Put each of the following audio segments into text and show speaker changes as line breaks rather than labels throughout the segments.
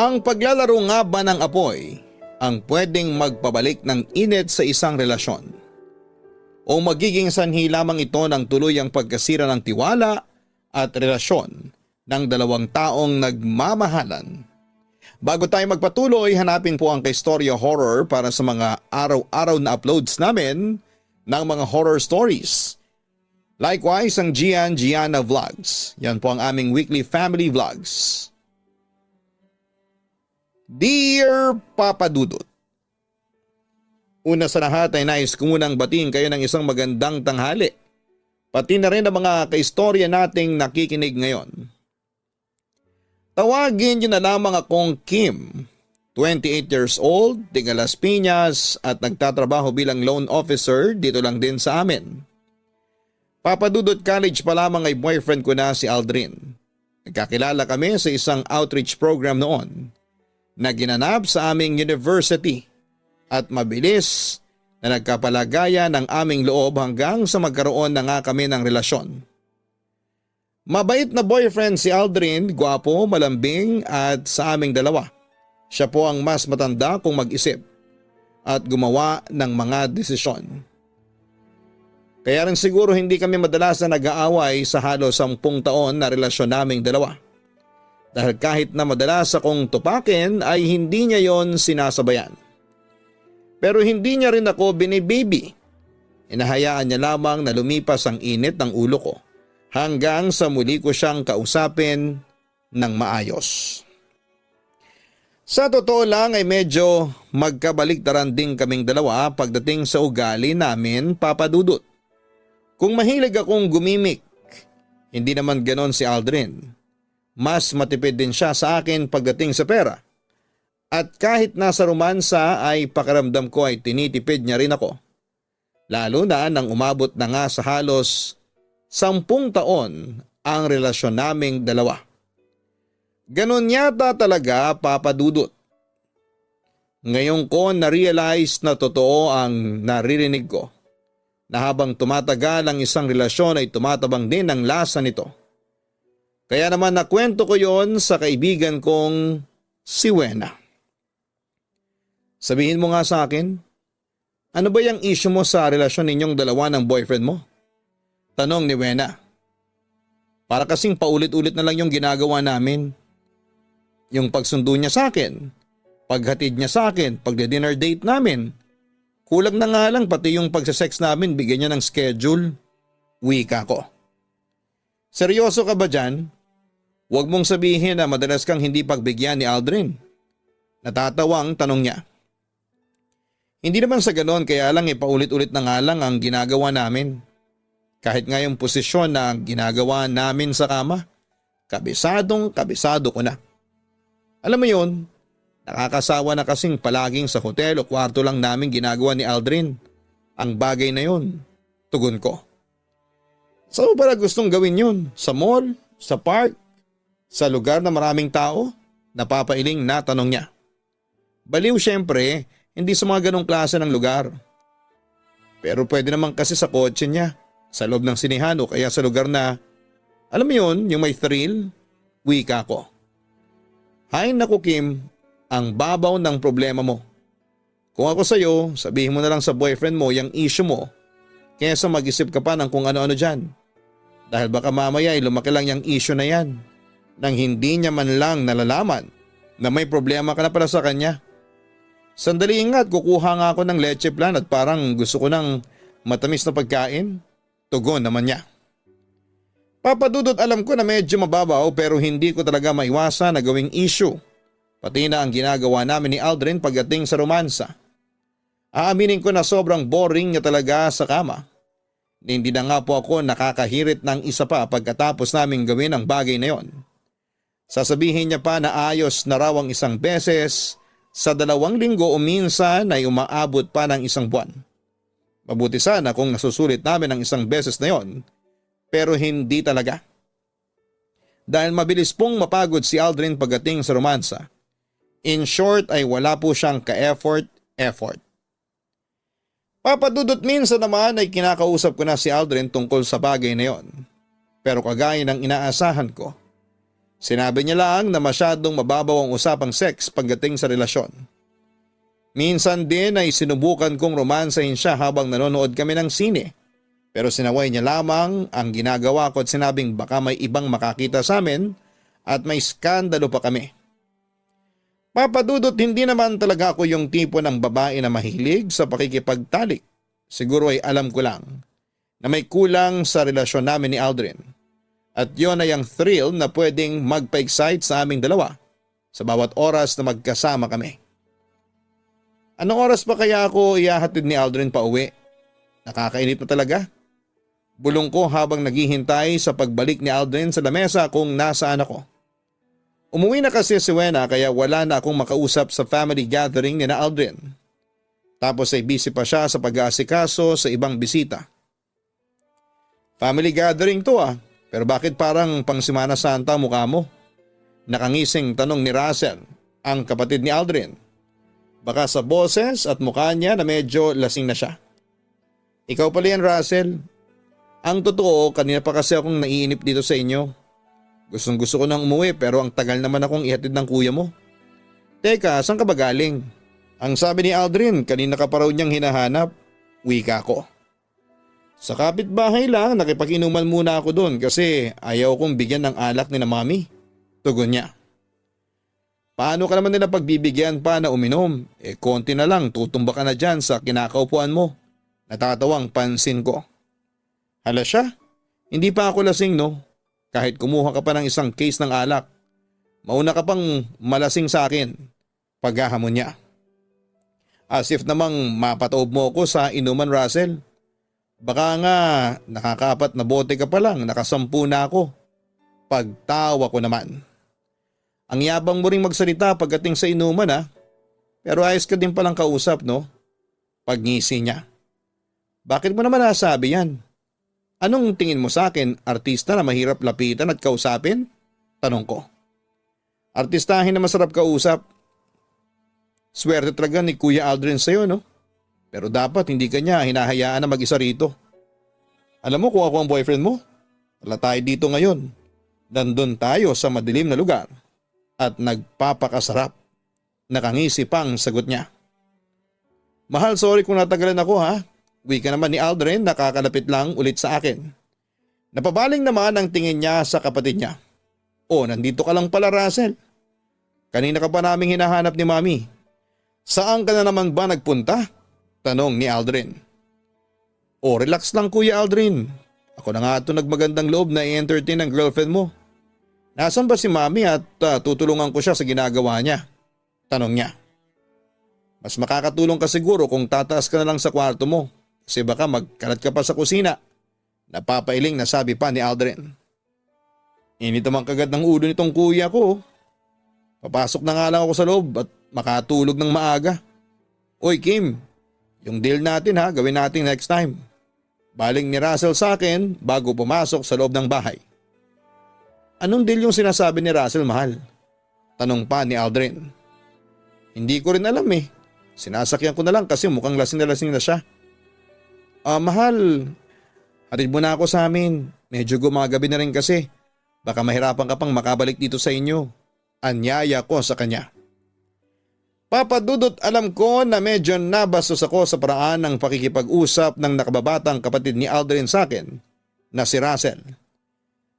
Ang paglalaro nga ba ng apoy ang pwedeng magpabalik ng init sa isang relasyon? O magiging sanhi lamang ito ng tuluyang pagkasira ng tiwala at relasyon ng dalawang taong nagmamahalan? Bago tayo magpatuloy, hanapin po ang Kaistorya Horror para sa mga araw-araw na uploads namin ng mga horror stories. Likewise, ang Gianna Vlogs. Yan po ang aming weekly family vlogs. Dear Papa Dudut, una sa lahat ay nais ko munang batiin kayo ng isang magandang tanghali. Pati na rin ang mga kaistorya nating nakikinig ngayon. Tawagin niyo na lamang akong Kim, 28 years old, taga Las Piñas at nagtatrabaho bilang loan officer dito lang din sa amin. Papadudot college pa lamang ay boyfriend ko na si Aldrin. Nagkakilala kami sa isang outreach program noon na ginanap sa aming university at mabilis na nagkapalagaya ng aming loob hanggang sa magkaroon na nga kami ng relasyon. Mabait na boyfriend si Aldrin, gwapo, malambing at sa aming dalawa. Siya po ang mas matanda kung mag-isip at gumawa ng mga desisyon. Kaya rin siguro hindi kami madalas na nag-aaway sa halos 10 taon na relasyon naming dalawa. Dahil kahit na madalas akong tupakin ay hindi niya yon sinasabayan. Pero hindi niya rin ako binibaby. Inahayaan niya lamang na lumipas ang init ng ulo ko hanggang sa muli ko siyang kausapin ng maayos. Sa totoo lang ay medyo magkabaliktaran din kaming dalawa pagdating sa ugali namin, Papa Dudut. Kung mahilig akong gumimik, hindi naman ganon si Aldrin. Mas matipid din siya sa akin pagdating sa pera. At kahit nasa romansa ay pakiramdam ko ay tinitipid niya rin ako. Lalo na nang umabot na nga sa halos 10 taon ang relasyon naming dalawa. Ganon yata talaga, Papa Dudut. Ngayon ko na-realize na totoo ang naririnig ko. Na habang tumatagal ang isang relasyon ay tumatabang din ang lasa nito. Kaya naman nakwento ko yon sa kaibigan kong si Wena. Sabihin mo nga sa akin, ano ba yung issue mo sa relasyon ninyong dalawa ng boyfriend mo? Tanong ni Wena. Para kasing paulit-ulit na lang yung ginagawa namin. Yung pagsundo niya sa akin, paghatid niya sa akin, pagde-dinner date namin. Kulang na nga lang pati yung pagsasex namin bigyan niya ng schedule. Wika ko. Seryoso ka ba dyan? Huwag mong sabihin na madalas kang hindi pagbigyan ni Aldrin. Natatawang tanong niya. Hindi naman sa ganon kaya lang paulit-ulit na nga lang ang ginagawa namin. Kahit nga yung posisyon na ginagawa namin sa kama, kabisado ko na. Alam mo yun, nakakasawa na kasing palaging sa hotel o kwarto lang namin ginagawa ni Aldrin. Ang bagay na yun, tugon ko. Saan mo pala gustong gawin yun? Sa mall? Sa park? Sa lugar na maraming tao? Napapailing na tanong niya. Baliw syempre, hindi sa mga ganong klase ng lugar. Pero pwede naman kasi sa kotse niya, sa loob ng sinihan o kaya sa lugar na, alam mo yun, yung may thrill? Wika ko. Hay naku Kim, ang babaw ng problema mo. Kung ako sa'yo, sabihin mo na lang sa boyfriend mo yung issue mo, kaysa mag-isip ka pa ng kung ano-ano dyan. Dahil baka mamaya ay lumaki lang yung issue na yan, nang hindi niya man lang nalalaman na may problema ka na pala sa kanya. Sandali nga at kukuha nga ako ng leche plan at parang gusto ko ng matamis na pagkain. Tugon naman niya. Papadudot alam ko na medyo mababaw pero hindi ko talaga maiwasan na gawing issue. Pati na ang ginagawa namin ni Aldrin pagdating sa romansa. Aaminin ko na sobrang boring niya talaga sa kama. Hindi na nga po ako nakakahirit ng isa pa pagkatapos namin gawin ang bagay na yon. Sasabihin niya pa na ayos na raw ang isang beses, sa 2 linggo o minsan ay umaabot pa ng 1 buwan. Mabuti sana kung nasusulit namin ang 1 beses na yon, pero hindi talaga. Dahil mabilis pong mapagod si Aldrin pagdating sa romansa. In short ay wala po siyang ka-effort. Papadudot minsan naman ay kinakausap ko na si Aldrin tungkol sa bagay na yon. Pero kagaya ng inaasahan ko, Sinabi niya lang na masyadong mababaw ang usapang sex pagdating sa relasyon. Minsan din ay sinubukan kong romansahin siya habang nanonood kami ng sine. Pero sinaway niya lamang ang ginagawa ko at sinabing baka may ibang makakita sa amin at may skandalo pa kami. Papadudot, hindi naman talaga ako yung tipo ng babae na mahilig sa pakikipagtalik. Siguro ay alam ko lang na may kulang sa relasyon namin ni Aldrin. At yon ay ang thrill na pwedeng magpa-excite sa aming dalawa sa bawat oras na magkasama kami. Anong oras pa kaya ako ihahatid ni Aldrin pa uwi? Nakakainip na talaga. Bulong ko habang naghihintay sa pagbalik ni Aldrin sa lamesa kung nasaan ako. Umuwi na kasi si Wena kaya wala na akong makausap sa family gathering ni na Aldrin. Tapos ay busy pa siya sa pag-aasikaso sa ibang bisita. Family gathering to pero bakit parang pang Semana Santa mukha mo? Nakangising tanong ni Russell, ang kapatid ni Aldrin. Baka sa boses at mukha niya na medyo lasing na siya. Ikaw pala yan, Russell. Ang totoo, kanina pa kasi akong naiinip dito sa inyo. Gustong gusto ko nang umuwi pero ang tagal naman akong ihatid ng kuya mo. Teka, saan ka ba galing? Ang sabi ni Aldrin, kanina ka pa raw niyang hinahanap. Wika ko. Sa kapitbahay lang, nakipag-inuman muna ako doon kasi ayaw kong bigyan ng alak ni na mami. Tugon niya. Paano ka naman nila pagbibigyan pa na uminom? Konti na lang, tutumba ka na dyan sa kinakaupuan mo. Natatawang pansin ko. Hala siya, hindi pa ako lasing no? Kahit kumuha ka pa ng isang case ng alak. Mauna ka pang malasing sa akin. Paghahamon niya. As if namang mapataob mo ko sa inuman, Russell. Baka nga nakakaapat na bote ka pa lang, nakasampu na ako. Pagtawa ko naman. Ang yabang mo ring magsalita pagdating sa inuman Pero ayos ka din palang kausap no? Pagngisi niya. Bakit mo naman nasabi yan? Anong tingin mo sa akin, artista na mahirap lapitan at kausapin? Tanong ko. Artistahin na masarap kausap. Swerte talaga ni Kuya Aldrin sa'yo no? Pero dapat hindi ka niya hinahayaan na mag-isa rito. Alam mo kung ako ang boyfriend mo? Wala tayo dito ngayon. Nandun tayo sa madilim na lugar. At nagpapakasarap. Nakangisi pang sagot niya. Mahal, sorry kung natagalan ako Wika naman ni Aldrin, nakakalapit lang ulit sa akin. Napabaling naman ang tingin niya sa kapatid niya. Nandito ka lang pala, Russell. Kanina ka pa naming hinahanap ni Mami. Saan ka na naman ba nagpunta? Tanong ni Aldrin. Relax lang Kuya Aldrin. Ako na nga ito nagmagandang loob na i-entertain ang girlfriend mo. Nasaan ba si Mami at tutulungan ko siya sa ginagawa niya? Tanong niya. Mas makakatulong ka siguro kung tataas ka na lang sa kwarto mo. Kasi baka magkalat ka pa sa kusina. Napapailing na sabi pa ni Aldrin. Init naman kagad ng ulo nitong kuya ko. Papasok na nga lang ako sa loob at makatulog ng maaga. Oy Kim, yung deal natin gawin natin next time. Baling ni Russell sa akin bago pumasok sa loob ng bahay. Anong deal yung sinasabi ni Russell, mahal? Tanong pa ni Aldrin. Hindi ko rin alam Sinasakyan ko na lang kasi mukhang lasing na siya. Mahal, hatid mo na ako sa amin. Medyo gumagabi na rin kasi. Baka mahirapan ka pang makabalik dito sa inyo. Anyaya ko sa kanya. Papadudot, alam ko na medyo nabastos ako sa paraan ng pakikipag-usap ng nakababatang kapatid ni Aldrin sa akin na si Russell.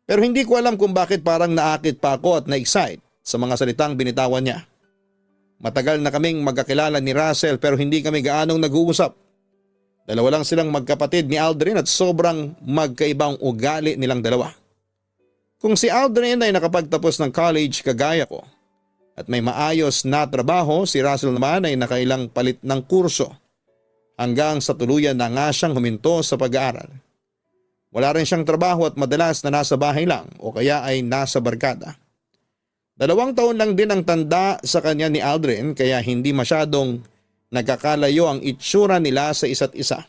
Pero hindi ko alam kung bakit parang naakit pa ako at na-excite sa mga salitang binitawan niya. Matagal na kaming magkakilala ni Russell pero hindi kami gaanong nag-uusap. Dalawa lang silang magkapatid ni Aldrin at sobrang magkaibang ugali nilang dalawa. Kung si Aldrin ay nakapagtapos ng college kagaya ko at may maayos na trabaho, si Russell naman ay nakailang palit ng kurso hanggang sa tuluyan na nga siyang huminto sa pag-aaral. Wala rin siyang trabaho at madalas na nasa bahay lang o kaya ay nasa barkada. 2 taon lang din ang tanda sa kanya ni Aldrin kaya hindi masyadong nagkakalayo ang itsura nila sa isa't isa.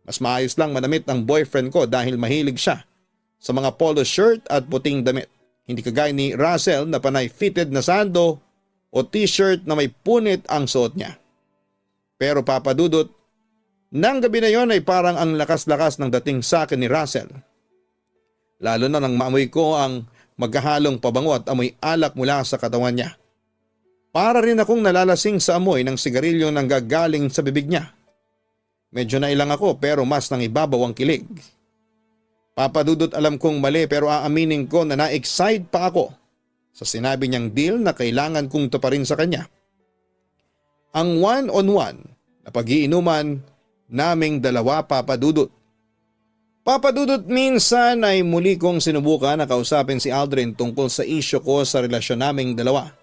Mas maayos lang manamit ang boyfriend ko dahil mahilig siya sa mga polo shirt at puting damit. Hindi kagaya ni Russell na panay fitted na sando o t-shirt na may punit ang suot niya. Pero papadudot, nang gabi na yon ay parang ang lakas-lakas ng dating sa akin ni Russell. Lalo na nang maamoy ko ang magkahalong pabango at amoy alak mula sa katawan niya. Para rin akong nalalasing sa amoy ng sigarilyo nang gagaling sa bibig niya. Medyo nailang ako pero mas nang ibabaw ang kilig. Papa Dudut, alam kong mali pero aaminin ko na na-excite pa ako sa sinabi niyang deal na kailangan kong tuparin sa kanya. Ang one-on-one na pag-iinuman naming dalawa, Papa Dudut. Papa Dudut, minsan ay muli kong sinubukan na kausapin si Aldrin tungkol sa isyo ko sa relasyon naming dalawa.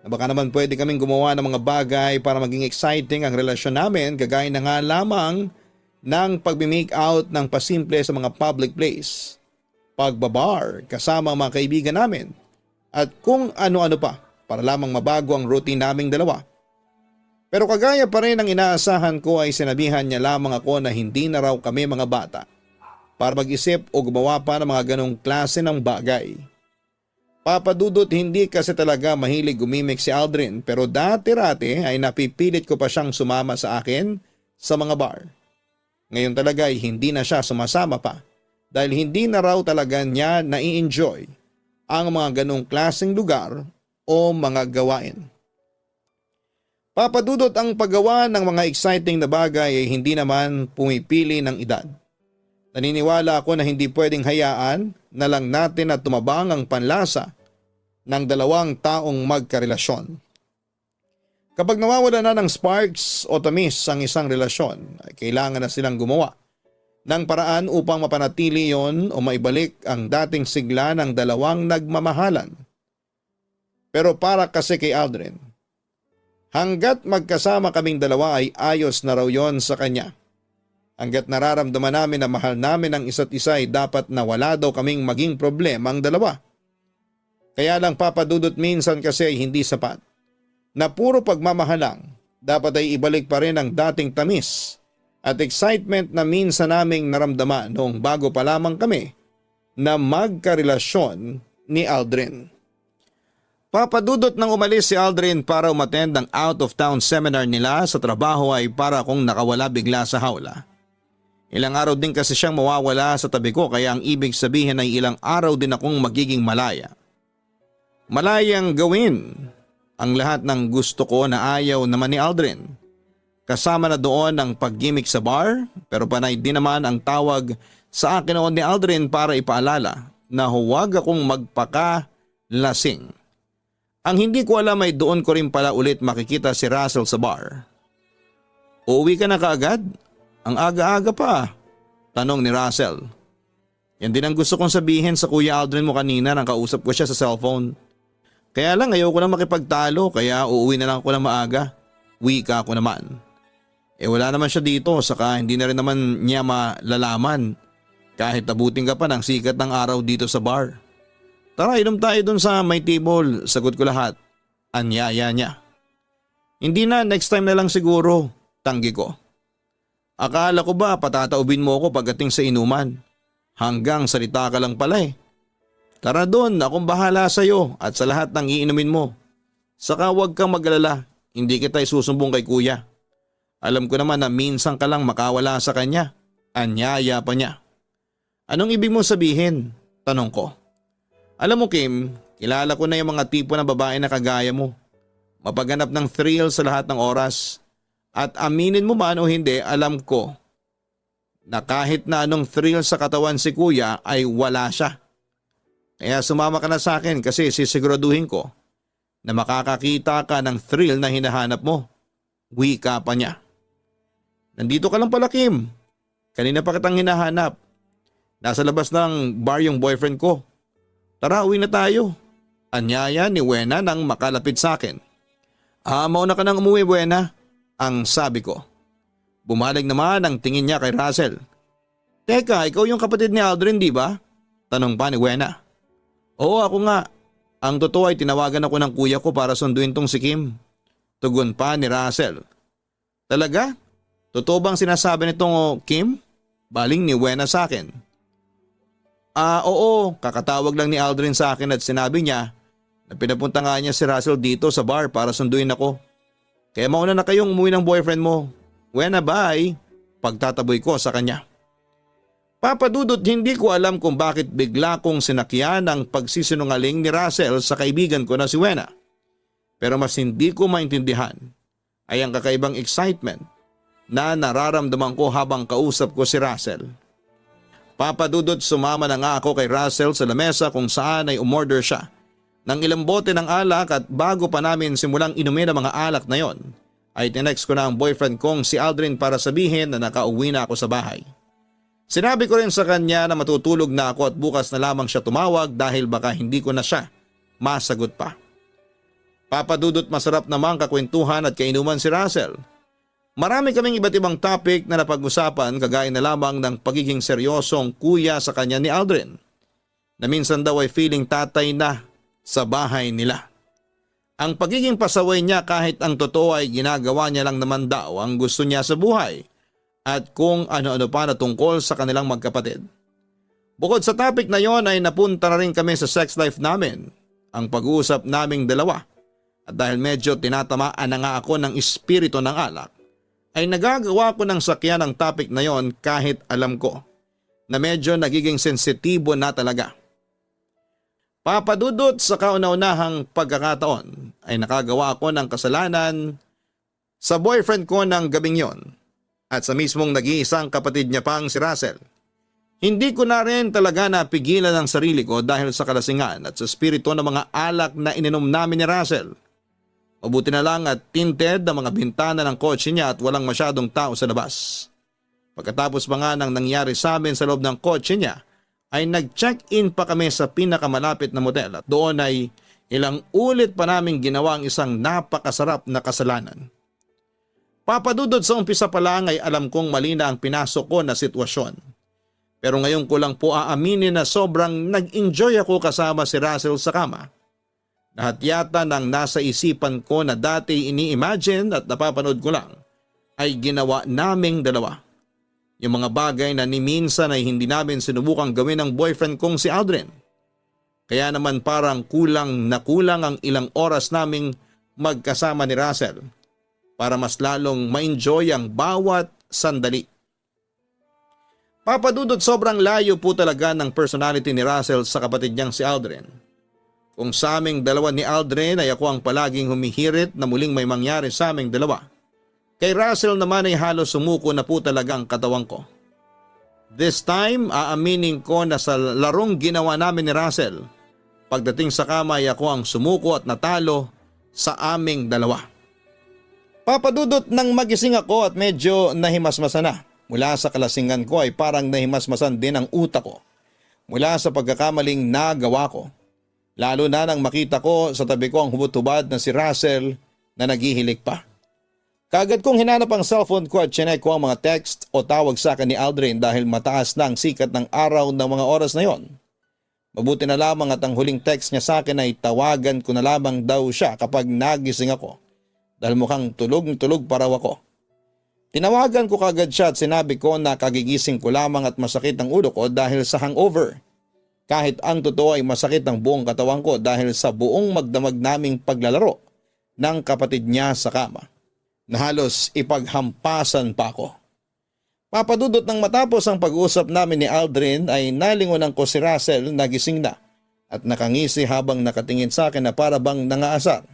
Na baka naman pwede kaming gumawa ng mga bagay para maging exciting ang relasyon namin kagaya na nga lamang ng pag-make out ng pasimple sa mga public place, pagbabar kasama ang mga kaibigan namin at kung ano-ano pa para lamang mabago ang routine naming dalawa. Pero kagaya pa rin ang inaasahan ko ay sinabihan niya lamang ako na hindi na raw kami mga bata para mag-isip o gumawa pa ng mga ganong klase ng bagay. Papa Dudut, hindi kasi talaga mahilig gumimik si Aldrin pero dati-rati ay napipilit ko pa siyang sumama sa akin sa mga bar. Ngayon talaga ay hindi na siya sumasama pa dahil hindi na raw talaga niya nai-enjoy ang mga ganong klaseng lugar o mga gawain. Papa Dudut, ang paggawa ng mga exciting na bagay ay hindi naman pumipili ng edad. Naniniwala ako na hindi pwedeng hayaan na lang natin na tumabang ang panlasa ng dalawang taong magkarelasyon. Kapag nawawala na ng sparks o tamis ang isang relasyon, ay kailangan na silang gumawa ng paraan upang mapanatili yon o maibalik ang dating sigla ng dalawang nagmamahalan. Pero para kasi kay Aldrin, hanggat magkasama kaming dalawa ay ayos na raw yon sa kanya. Hanggat nararamdaman namin na mahal namin ang isa't isa ay dapat na wala daw kaming maging problema ang dalawa. Kaya lang, Papa Dudut, minsan kasi ay hindi sapat na puro pagmamahalang, dapat ay ibalik pa rin ang dating tamis at excitement na minsan naming naramdaman noong bago pa lamang kami na magkarelasyon ni Aldrin. Papa Dudut, nang umalis si Aldrin para umattend ng out-of-town seminar nila sa trabaho ay para akong nakawala bigla sa hawla. Ilang araw din kasi siyang mawawala sa tabi ko kaya ang ibig sabihin ay ilang araw din akong magiging malaya. Malayang gawin ang lahat ng gusto ko na ayaw naman ni Aldrin. Kasama na doon ang paggimik sa bar pero panay din naman ang tawag sa akin noon ni Aldrin para ipaalala na huwag akong magpakalasing. Ang hindi ko alam ay doon ko rin pala ulit makikita si Russell sa bar. Uuwi ka na kaagad? Ang aga-aga pa, tanong ni Russell. Yan din ang gusto kong sabihin sa Kuya Aldrin mo kanina nang kausap ko siya sa cellphone. Kaya lang ayaw ko na makipagtalo kaya uuwi na lang ako ng maaga. Wika ko naman. Wala naman siya dito saka hindi na rin naman niya malalaman kahit abutin ka pa ng sikat ng araw dito sa bar. Tara, inom tayo dun sa may table, sagot ko lahat. Anyaya niya. Hindi na, next time na lang siguro, tanggi ko. Akala ko ba patataubin mo ako pagdating sa inuman? Hanggang salita ka lang pala eh. Tara doon, akong bahala sa'yo at sa lahat ng iinumin mo. Saka huwag kang mag-alala, hindi kita isusumbong kay kuya. Alam ko naman na minsan ka lang makawala sa kanya. Anyaya pa niya. Anong ibig mo sabihin? Tanong ko. Alam mo Kim, kilala ko na yung mga tipo ng babae na kagaya mo. Mapaganap ng thrill sa lahat ng oras. At aminin mo man o hindi, alam ko na kahit na anong thrill sa katawan si kuya ay wala siya. Kaya sumama ka na sa akin kasi sisiguraduhin ko na makakakita ka ng thrill na hinahanap mo. Wika pa niya. Nandito ka lang pala Kim. Kanina pa kitang hinahanap. Nasa labas ng bar yung boyfriend ko. Tara, uwi na tayo. Anyaya ni Wena nang makalapit sa akin. Mauna ka nang umuwi Wena, ang sabi ko. Bumalag naman ang tingin niya kay Russell. Teka, ikaw yung kapatid ni Aldrin di ba? Tanong pa ni Wena. Oo, ako nga. Ang totoo ay tinawagan ako ng kuya ko para sunduin tong si Kim. Tugon pa ni Russell. Talaga? Totoo bang sinasabi nitong Kim? Baling ni Wena sa akin. Oo, kakatawag lang ni Aldrin sa akin at sinabi niya na pinapunta nga niya si Russell dito sa bar para sunduin ako. Kaya mauna na kayong umuwi ng boyfriend mo. Wena, bye. Pagtataboy ko sa kanya. Papa Dudut, hindi ko alam kung bakit bigla kong sinakyan ang pagsisinungaling ni Russell sa kaibigan ko na si Wena. Pero mas hindi ko maintindihan ay ang kakaibang excitement na nararamdaman ko habang kausap ko si Russell. Papa Dudut, sumama na nga ako kay Russell sa lamesa kung saan ay umorder siya ng ilang bote ng alak, at bago pa namin simulang inumin ang mga alak na yon, ay tinext ko na ang boyfriend kong si Aldrin para sabihin na nakauwi na ako sa bahay. Sinabi ko rin sa kanya na matutulog na ako at bukas na lamang siya tumawag dahil baka hindi ko na siya masagot pa. Papa Dudut, masarap namang kakwentuhan at kainuman si Russell. Marami kaming iba't ibang topic na napag-usapan, kagaya na lamang ng pagiging seryosong kuya sa kanya ni Aldrin, na minsan daw ay feeling tatay na sa bahay nila. Ang pagiging pasaway niya kahit ang totoo ay ginagawa niya lang naman daw ang gusto niya sa buhay, at kung ano-ano pa na tungkol sa kanilang magkapatid. Bukod sa topic na yon ay napunta na rin kami sa sex life namin, ang pag-uusap naming dalawa, at dahil medyo tinatamaan na nga ako ng espiritu ng alak, ay nagagawa ko ng sakyan ang topic na yon kahit alam ko na medyo nagiging sensitibo na talaga. Papa Dudut, sa kauna-unahang pagkakataon ay nakagawa ako ng kasalanan sa boyfriend ko ng gabing yon, at sa mismong nag-iisang kapatid niya pang si Russell. Hindi ko na rin talaga napigilan ang sarili ko dahil sa kalasingan at sa espiritu ng mga alak na ininom namin ni Russell. Mabuti na lang at tinted ang mga bintana ng kotse niya at walang masyadong tao sa labas. Pagkatapos pa nga ng nangyari sa amin sa loob ng kotse niya, ay nag-check-in pa kami sa pinakamalapit na motel, at doon ay ilang ulit pa namin ginawa ang isang napakasarap na kasalanan. Papa Dudut, sa umpisa pa lang ay alam kong mali na ang pinasok ko na sitwasyon. Pero ngayon ko lang po aaminin na sobrang nag-enjoy ako kasama si Russell sa kama. Lahat yata ng nasa isipan ko na dati ini-imagine at napapanood ko lang ay ginawa naming dalawa. Yung mga bagay na ni minsan ay hindi namin sinubukang gawin ng boyfriend kong si Aldrin. Kaya naman parang kulang na kulang ang ilang oras naming magkasama ni Russell para mas lalong ma-enjoy ang bawat sandali. Papa Dudut, sobrang layo po talaga ng personality ni Russell sa kapatid niyang si Aldrin. Kung sa aming dalawa ni Aldrin ay ako ang palaging humihirit na muling may mangyari sa aming dalawa, kay Russell naman ay halos sumuko na po talaga ang katawan ko. This time, aaminin ko na sa larong ginawa namin ni Russell, pagdating sa kama ay ako ang sumuko at natalo sa aming dalawa. Papa Dudut, nang magising ako at medyo nahimasmasan na mula sa kalasingan ko, ay parang nahimasmasan din ang utak ko mula sa pagkakamaling nagawa ko. Lalo na nang makita ko sa tabi ko ang hubot-hubad na si Russell na naghihilik pa. Kaagad kong hinanap ang cellphone ko at chinek ko ang mga text o tawag sa akin ni Aldrin dahil mataas na ang sikat ng araw ng mga oras na yon. Mabuti na lamang at ang huling text niya sa akin ay tawagan ko na lamang daw siya kapag nagising ako, dahil mukhang tulog pa raw ako. Tinawagan ko kagad siya at sinabi ko na kagigising ko lamang at masakit ang ulo ko dahil sa hangover. Kahit ang totoo ay masakit ang buong katawan ko dahil sa buong magdamag naming paglalaro ng kapatid niya sa kama, na halos ipaghampasan pa ako. Papa Dudut, nang matapos ang pag-uusap namin ni Aldrin ay nalingunan ko si Russell na gising na at nakangisi habang nakatingin sa akin na para bang nangaasar.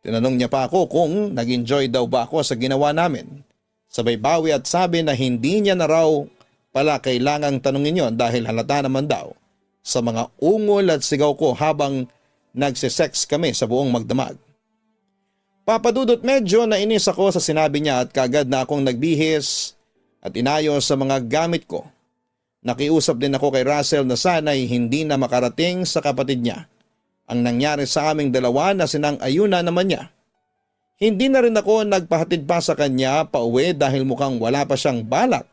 Tinanong niya pa ako kung nag-enjoy daw ba ako sa ginawa namin. Sabay bawi at sabi na hindi niya na raw pala kailangang tanungin yon dahil halata naman daw sa mga ungol at sigaw ko habang nagsisex kami sa buong magdamag. Papa Dudut, medyo nainis ako sa sinabi niya at kagad na akong nagbihis at inayos sa mga gamit ko. Nakiusap din ako kay Russell na sana'y hindi na makarating sa kapatid niya ang nangyari sa aming dalawa na sinang-ayunan naman niya. Hindi na rin ako nagpahatid pa sa kanya pauwi dahil mukhang wala pa siyang balak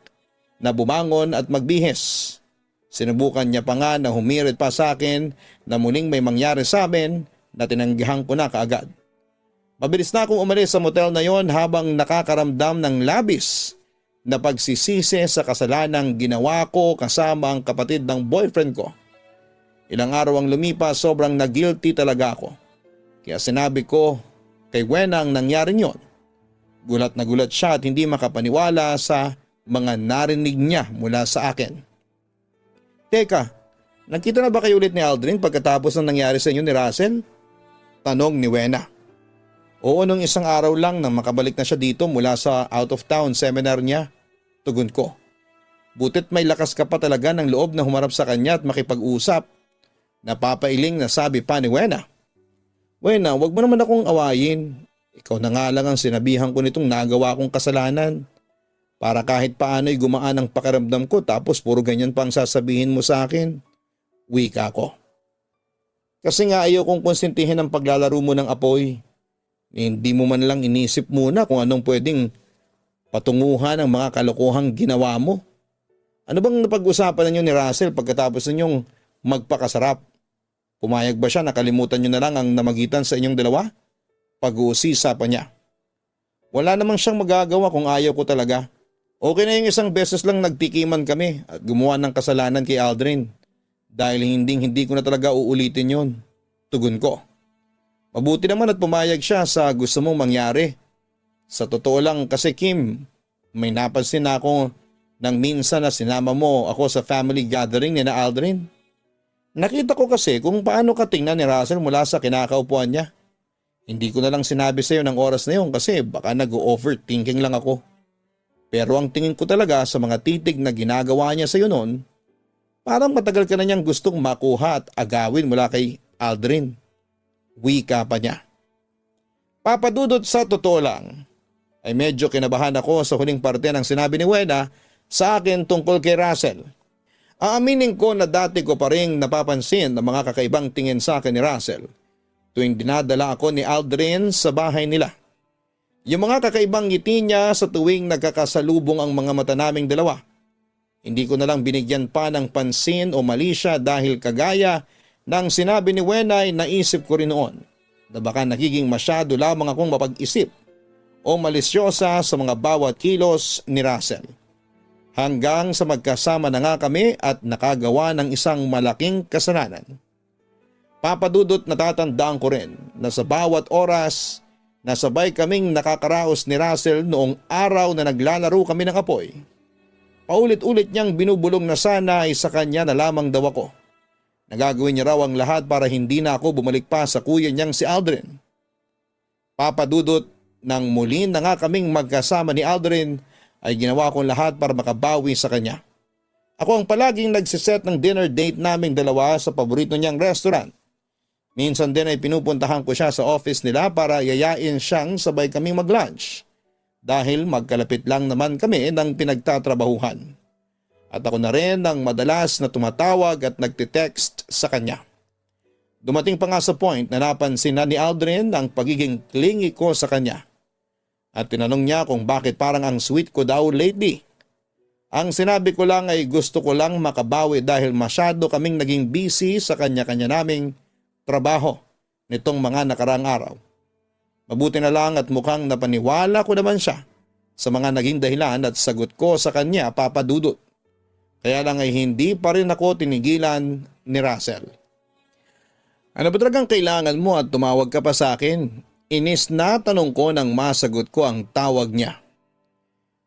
na bumangon at magbihis. Sinubukan niya pa nga na humirit pa sa akin na muling may mangyari sa amin na tinanggihan ko na kaagad. Mabilis na akong umalis sa motel na yon habang nakakaramdam ng labis na pagsisisi sa kasalanang ginawa ko kasama ang kapatid ng boyfriend ko. Ilang araw ang lumipas, sobrang na-guilty talaga ako. Kaya sinabi ko kay Wena ang nangyaring yon. Gulat na gulat siya at hindi makapaniwala sa mga narinig niya mula sa akin. Teka, nagkita na ba kayo ulit ni Aldrin pagkatapos ng nangyari sa inyo ni Russell? Tanong ni Wena. Oo, nung isang araw lang nang makabalik na siya dito mula sa out of town seminar niya. Tugon ko. Butit may lakas ka pa talaga ng loob na humarap sa kanya at makipag-usap. Napapailing na sabi pa ni Wena. Wena, wag mo naman akong awayin. Ikaw na nga lang ang sinabihan ko nitong nagawa kong kasalanan. Para kahit paano'y gumaan ang pakiramdam ko tapos puro ganyan pa ang sasabihin mo sa akin. Wika ko. Kasi nga ayaw kong konsintihin ang paglalaro mo ng apoy. Hindi mo man lang inisip muna kung anong pwedeng patunguhan ang mga kalokohang ginawa mo. Ano bang napag-usapan ninyo ni Russell pagkatapos ninyong magpakasarap? Pumayag ba siya, nakalimutan nyo na lang ang namagitan sa inyong dalawa? Pag-uusisapan niya. Wala namang siyang magagawa kung ayaw ko talaga. Okay na yung isang beses lang nagtikiman kami at gumawa ng kasalanan kay Aldrin. Dahil hindi ko na talaga uulitin yon. Tugon ko. Mabuti naman at pumayag siya sa gusto mong mangyari. Sa totoo lang kasi Kim, may napansin na ako nang minsan na sinama mo ako sa family gathering ni na Aldrin. Nakita ko kasi kung paano ka tingnan ni Russell mula sa kinakaupuan niya. Hindi ko na lang sinabi sa iyo ng oras na yon kasi baka nag-overthinking lang ako. Pero ang tingin ko talaga sa mga titig na ginagawa niya sa iyo noon, parang matagal ka na niyang gustong makuha at agawin mula kay Aldrin. Wika pa niya. Papadudot sa totoo lang, ay medyo kinabahan ako sa huling parte ng sinabi ni Wena sa akin tungkol kay Russell. Aaminin ko na dati ko pa rin napapansin ang mga kakaibang tingin sa akin ni Russell tuwing dinadala ako ni Aldrin sa bahay nila. Yung mga kakaibang ngiti niya sa tuwing nagkakasalubong ang mga mata naming dalawa. Hindi ko na lang binigyan pa ng pansin o mali siya dahil kagaya ng sinabi ni Wena ay naisip ko rin noon na baka nagiging masyado lamang akong mapag-isip o malisyosa sa mga bawat kilos ni Russell. Hanggang sa magkasama na nga kami at nakagawa ng isang malaking kasalanan. Papadudot natatandaan ko rin na sa bawat oras na sabay kaming nakakaraos ni Russell noong araw na naglalaro kami ng apoy. Paulit-ulit niyang binubulong na sana ay sa kanya na lamang daw ako. Nagagawin niya raw ang lahat para hindi na ako bumalik pa sa kuya niyang si Aldrin. Papadudot nang muli na nga kaming magkasama ni Aldrin ay ginawa kong lahat para makabawi sa kanya. Ako ang palaging nagsiset ng dinner date naming dalawa sa paborito niyang restaurant. Minsan din ay pinupuntahan ko siya sa office nila para yayain siyang sabay kaming mag-lunch. Dahil magkalapit lang naman kami ng pinagtatrabahuhan. At ako na rin ang madalas na tumatawag at nagtitext sa kanya. Dumating pa nga sa point na napansin na ni Aldrin ang pagiging clingy ko sa kanya. At tinanong niya kung bakit parang ang sweet ko daw lately. Ang sinabi ko lang ay gusto ko lang makabawi dahil masyado kaming naging busy sa kanya-kanya naming trabaho nitong mga nakarang araw. Mabuti na lang at mukhang napaniwala ko naman siya sa mga naging dahilan at sagot ko sa kanya papadudot. Kaya lang ay hindi pa rin ako tinigilan ni Russell. Ano ba talagang kailangan mo at tumawag ka pa sa akin? Inis na tanong ko nang masagot ko ang tawag niya.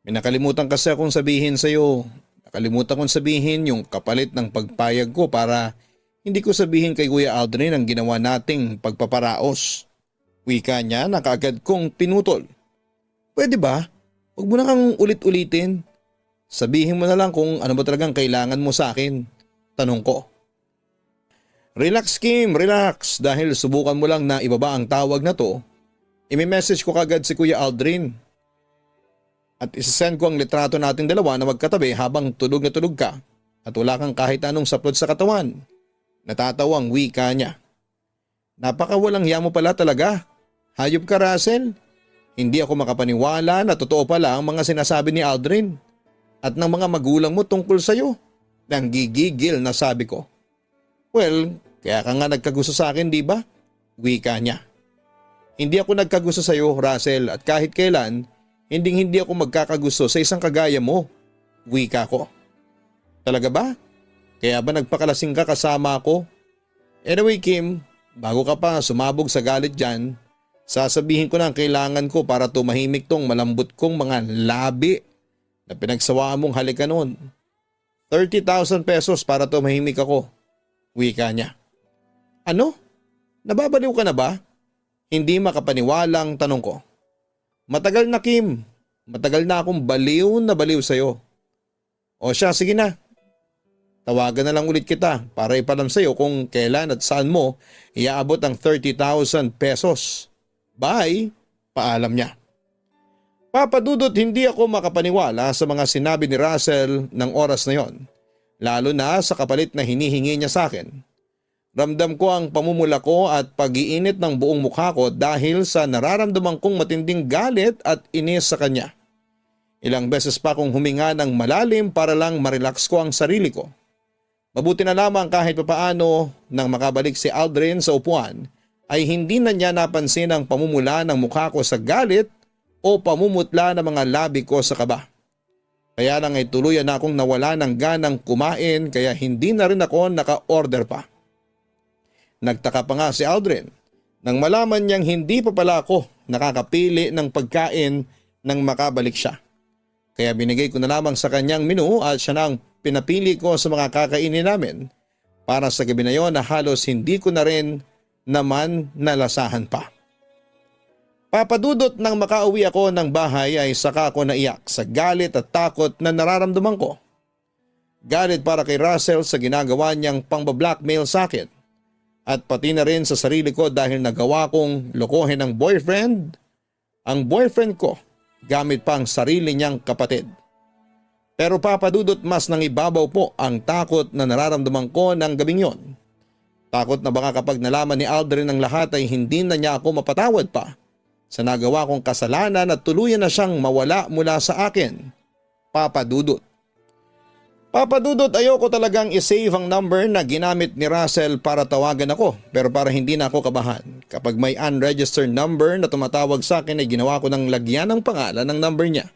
May nakalimutan kasi akong sabihin sa iyo. Nakalimutan kong sabihin yung kapalit ng pagpayag ko para hindi ko sabihin kay Kuya Aldrin ang ginawa nating pagpaparaos. Wika niya na kaagad kong pinutol. Pwede ba? Huwag mo na kang ulit-ulitin. Sabihin mo na lang kung ano ba talagang kailangan mo sa akin. Tanong ko. Relax Kim, relax dahil subukan mo lang na ibaba ang tawag na to. I-message ko kagad si Kuya Aldrin. At isasend ko ang litrato nating dalawa na magkatabi habang tulog na tulog ka at wala kang kahit anong saplot sa katawan. Natatawang wika niya. Napakawalang hiya mo pala talaga. Hayop ka Russell. Hindi ako makapaniwala na totoo pala ang mga sinasabi ni Aldrin at ng mga magulang mo tungkol sa'yo. Nanggigigil na sabi ko. Well, kaya ka nga nagkagusto sa akin, di ba? Wika niya. Hindi ako nagkagusto sa iyo, Russell, at kahit kailan, hindi ako magkakagusto sa isang kagaya mo. Wika ko. Talaga ba? Kaya ba nagpakalasing ka kasama ako? Anyway, Kim, bago ka pa sumabog sa galit dyan, sasabihin ko na ang kailangan ko para tumahimik tong malambot kong mga labi na pinagsawaan mong halikan noon. 30,000 pesos para tumahimik ako. Wika niya. Ano? Nababaliw ka na ba? Hindi makapaniwalang tanong ko. Matagal na, Kim. Matagal na akong baliw na baliw sa'yo. O siya, sige na. Tawagan na lang ulit kita para ipalam sa'yo kung kailan at saan mo iaabot ang 30,000 pesos. Bye! Paalam niya. Papadudot, hindi ako makapaniwala sa mga sinabi ni Russell ng oras na yon, lalo na sa kapalit na hinihingi niya sa akin. Ramdam ko ang pamumula ko at pag-iinit ng buong mukha ko dahil sa nararamdaman kong matinding galit at inis sa kanya. Ilang beses pa akong huminga ng malalim para lang marelax ko ang sarili ko. Mabuti na lamang kahit papaano nang makabalik si Aldrin sa upuan ay hindi na niya napansin ang pamumula ng mukha ko sa galit o pamumutla ng mga labi ko sa kaba. Kaya lang ay tuluyan na akong nawala ng ganang kumain kaya hindi na rin ako naka-order pa. Nagtaka pa nga si Aldrin nang malaman niyang hindi pa pala ako nakakapili ng pagkain nang makabalik siya. Kaya binigay ko na lamang sa kanyang menu at siya na ang pinapili ko sa mga kakainin namin para sa gabi na yon na halos hindi ko na rin naman nalasahan pa. Papadudot nang makauwi ako ng bahay ay saka ako naiyak sa galit at takot na nararamdaman ko. Galit para kay Russell sa ginagawa niyang pangbablackmail sa akin at pati na rin sa sarili ko dahil nagawa kong lokohin ang boyfriend ko gamit pa ang sarili niyang kapatid. Pero papadudot mas nang ibabaw po ang takot na nararamdaman ko ng gabing yon. Takot na baka kapag nalaman ni Aldrin ang lahat ay hindi na niya ako mapatawad pa sa nagawa kong kasalanan at tuluyan na siyang mawala mula sa akin. Papadudot. Papadudot, ayoko talagang isave ang number na ginamit ni Russell para tawagan ako pero para hindi na ako kabahan. Kapag may unregistered number na tumatawag sa akin ay ginawa ko ng lagyan ng pangalan ng number niya.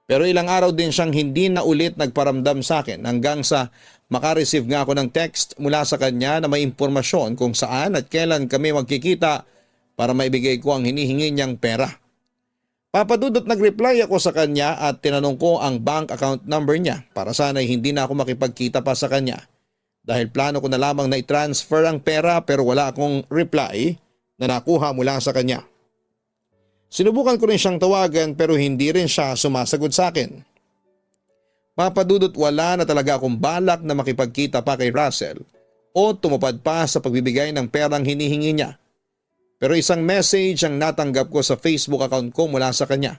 Pero ilang araw din siyang hindi na ulit nagparamdam sa akin hanggang sa makareceive nga ako ng text mula sa kanya na may impormasyon kung saan at kailan kami magkikita para maibigay ko ang hinihingi niyang pera. Papadudot, nag-reply ako sa kanya at tinanong ko ang bank account number niya para sana'y hindi na ako makipagkita pa sa kanya dahil plano ko na lamang na i-transfer ang pera pero wala akong reply na nakuha mula sa kanya. Sinubukan ko rin siyang tawagan pero hindi rin siya sumasagot sa akin. Papadudot, wala na talaga akong balak na makipagkita pa kay Russell o tumupad pa sa pagbibigay ng perang hinihingi niya. Pero isang message ang natanggap ko sa Facebook account ko mula sa kanya.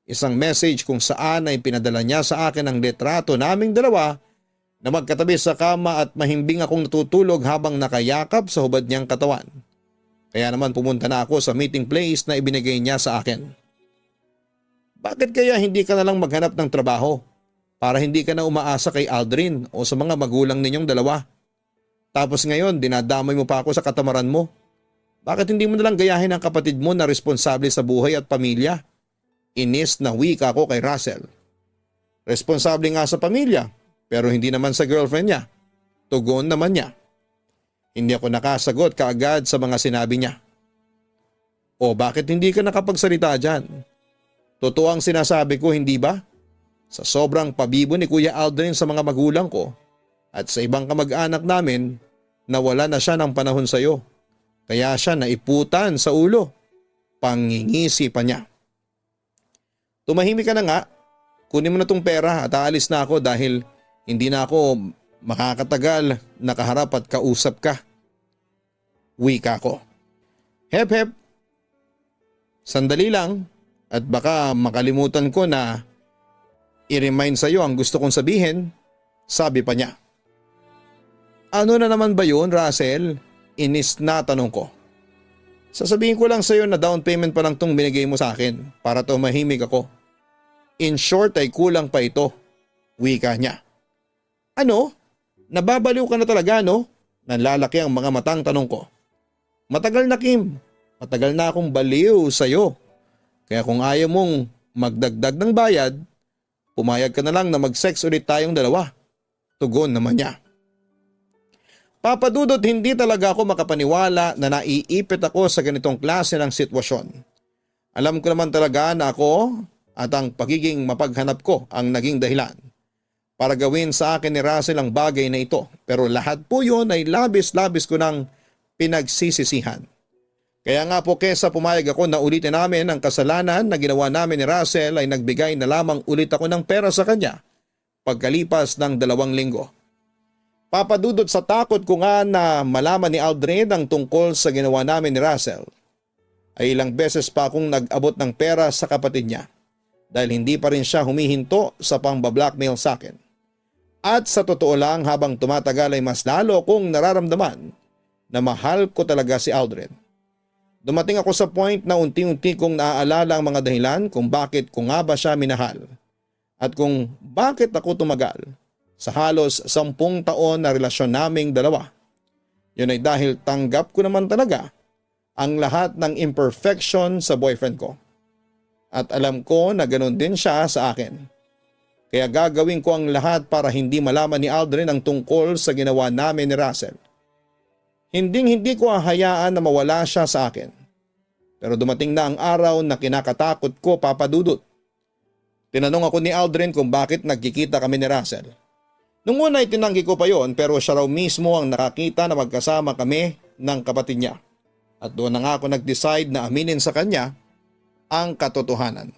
Isang message kung saan ay pinadala niya sa akin ang litrato naming dalawa na magkatabi sa kama at mahimbing akong natutulog habang nakayakap sa hubad niyang katawan. Kaya naman pumunta na ako sa meeting place na ibinigay niya sa akin. Bakit kaya hindi ka na lang maghanap ng trabaho para hindi ka na umaasa kay Aldrin o sa mga magulang ninyong dalawa? Tapos ngayon dinadamay mo pa ako sa katamaran mo. Bakit hindi mo nalang gayahin ang kapatid mo na responsable sa buhay at pamilya? Inis na wika ko kay Russell. Responsable nga sa pamilya pero hindi naman sa girlfriend niya. Tugon naman niya. Hindi ako nakasagot kaagad sa mga sinabi niya. O bakit hindi ka nakapagsalita dyan? Totoo ang sinasabi ko, hindi ba? Sa sobrang pabibo ni Kuya Aldrin sa mga magulang ko at sa ibang kamag-anak namin, nawala na siya ng panahon sa iyo. Kaya siya naiputan sa ulo. Pangingisi pa niya. Tumahimik ka na nga. Kunin mo na tong pera at aalis na ako dahil hindi na ako makakatagal nakaharap at kausap ka. Wika ko. Hep hep. Sandali lang at baka makalimutan ko na i-remind sa iyo ang gusto kong sabihin. Sabi pa niya. Ano na naman ba yun, Russell? Inis na tanong ko. Sasabihin ko lang sa iyo na down payment pa lang tong binigay mo sa akin para tumahimik ako. In short ay kulang pa ito. Wika niya. Ano? Nababaliw ka na talaga, no? Nanlalaki ang mga matang tanong ko. Matagal na, Kim. Matagal na akong baliw sa iyo. Kaya kung ayaw mong magdagdag ng bayad, pumayag ka na lang na mag-sex ulit tayong dalawa. Tugon naman niya. Papadudot, hindi talaga ako makapaniwala na naiipit ako sa ganitong klase ng sitwasyon. Alam ko naman talaga na ako at ang pagiging mapaghanap ko ang naging dahilan. para gawin sa akin ni Russell ang bagay na ito. Pero lahat po yun ay labis-labis ko nang pinagsisisihan. Kaya nga po kesa pumayag ako na ulitin namin ang kasalanan na ginawa namin ni Russell ay nagbigay na lamang ulit ako ng pera sa kanya pagkalipas ng 2 linggo. Papadudot sa takot ko nga na malaman ni Aldrin ang tungkol sa ginawa namin ni Russell, ay ilang beses pa akong nag-abot ng pera sa kapatid niya dahil hindi pa rin siya humihinto sa pang-blackmail sa akin. At sa totoo lang habang tumatagal ay mas lalo kong nararamdaman na mahal ko talaga si Aldrin. Dumating ako sa point na unti-unti kong naaalala ang mga dahilan kung bakit ko nga ba siya minahal at kung bakit ako tumagal sa halos 10 taon na relasyon naming dalawa. Yun ay dahil tanggap ko naman talaga ang lahat ng imperfection sa boyfriend ko. At alam ko na ganoon din siya sa akin. Kaya gagawin ko ang lahat para hindi malaman ni Aldrin ang tungkol sa ginawa namin ni Russell. Hindi ko hahayaan na mawala siya sa akin. Pero dumating na ang araw na kinakatakot ko, Papa Dudut. Tinanong ako ni Aldrin kung bakit nagkikita kami ni Russell. Nung una ay tinanggi ko pa yon pero siya raw mismo ang nakakita na magkasama kami ng kapatid niya. At doon na nga ako nag-decide na aminin sa kanya ang katotohanan.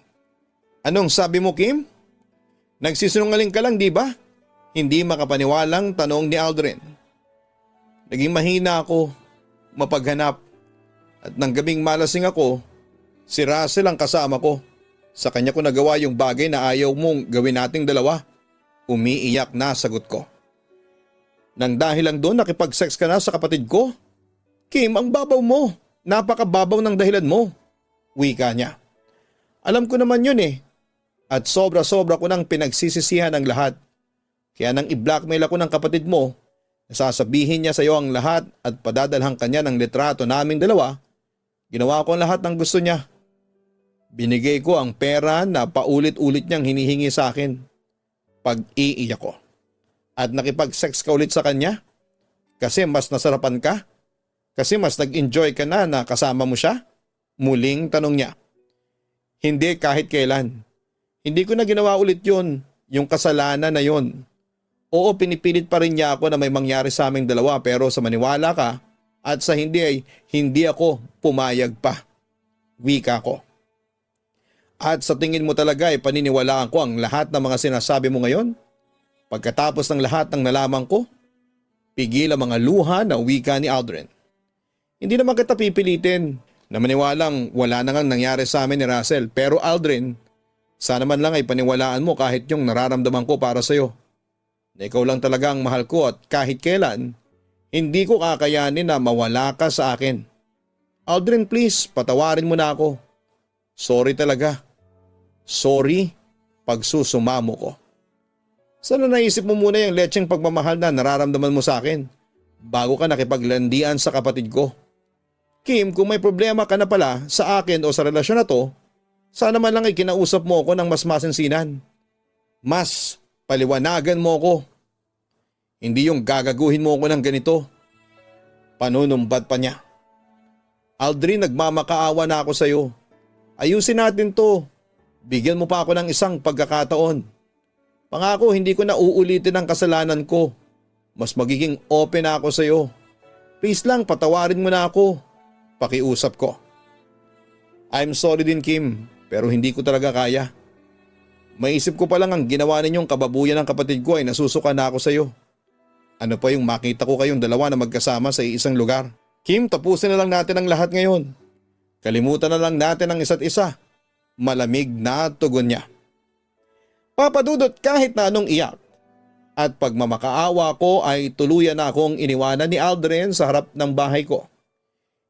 Anong sabi mo, Kim? Nagsisinungaling ka lang, di ba? Hindi makapaniwalang tanong ni Aldrin. Naging mahina ako, mapaghanap, at nang gabing malasing ako, si Russell ang kasama ko. Sa kanya ko nagawa yung bagay na ayaw mong gawin nating dalawa. Umiiyak na sagot ko. Nang dahil lang doon nakipag-sex ka na sa kapatid ko? Kim, ang babaw mo. Napakababaw ng dahilan mo. Wika niya. Alam ko naman yun eh. At sobra-sobra ko nang pinagsisisihan ang lahat. Kaya nang i-blackmail ako ng kapatid mo, sasabihin niya sa iyo ang lahat at padadalhan kanya ng litrato naming dalawa, ginawa ko ang lahat ng gusto niya. Binigay ko ang pera na paulit-ulit niyang hinihingi sa akin. Pag-iiyak ko. At nakipag-sex ka ulit sa kanya? Kasi mas nasarapan ka? Kasi mas nag-enjoy ka na kasama mo siya? Muling tanong niya. Hindi kahit kailan. Hindi ko na ginawa ulit yun, yung kasalanan na yun. Oo, pinipilit pa rin niya ako na may mangyari sa aming dalawa pero sa maniwala ka at sa hindi ay hindi ako pumayag pa. Wika ko. At sa tingin mo talaga ay paniniwalaan ko ang lahat ng mga sinasabi mo ngayon? Pagkatapos ng lahat ng nalaman ko? Pigil ang mga luha na wika ni Aldrin. Hindi naman kita pipilitin na maniwalang wala na ngang nangyari sa amin ni Russell. Pero Aldrin, sana man lang ay paniwalaan mo kahit yung nararamdaman ko para sa'yo. Na ikaw lang talaga ang mahal ko at kahit kailan, hindi ko kakayanin na mawala ka sa akin. Aldrin, please, patawarin mo na ako. Sorry talaga. Sorry, pagsusumamo ko. Sana naisip mo muna yung letseng pagmamahal na nararamdaman mo sa akin bago ka nakipaglandian sa kapatid ko. Kim, kung may problema ka na pala sa akin o sa relasyon na to, sana man lang ay kinausap mo ako ng mas masinsinan. Mas paliwanagan mo ako. Hindi yung gagaguhin mo ako ng ganito. Panunumbat pa niya. Aldrin, nagmamakaawa na ako sa'yo. Ayusin natin to. Bigyan mo pa ako ng isang pagkakataon. Pangako hindi ko na uulitin ang kasalanan ko. Mas magiging open na ako sa iyo. Please lang patawarin mo na ako. Pakiusap ko. I'm sorry din Kim, pero hindi ko talaga kaya. Maisip ko pa lang ang ginawa ninyong kababuyan ng kapatid ko ay nasusuka na ako sa iyo. Ano pa yung makita ko kayong dalawa na magkasama sa isang lugar? Kim, tapusin na lang natin ang lahat ngayon. Kalimutan na lang natin ang isa't isa. Malamig na tugon niya. Papadudot kahit na anong iyak at pagmamakaawa ko ay tuluyan na akong iniwanan ni Aldrin sa harap ng bahay ko.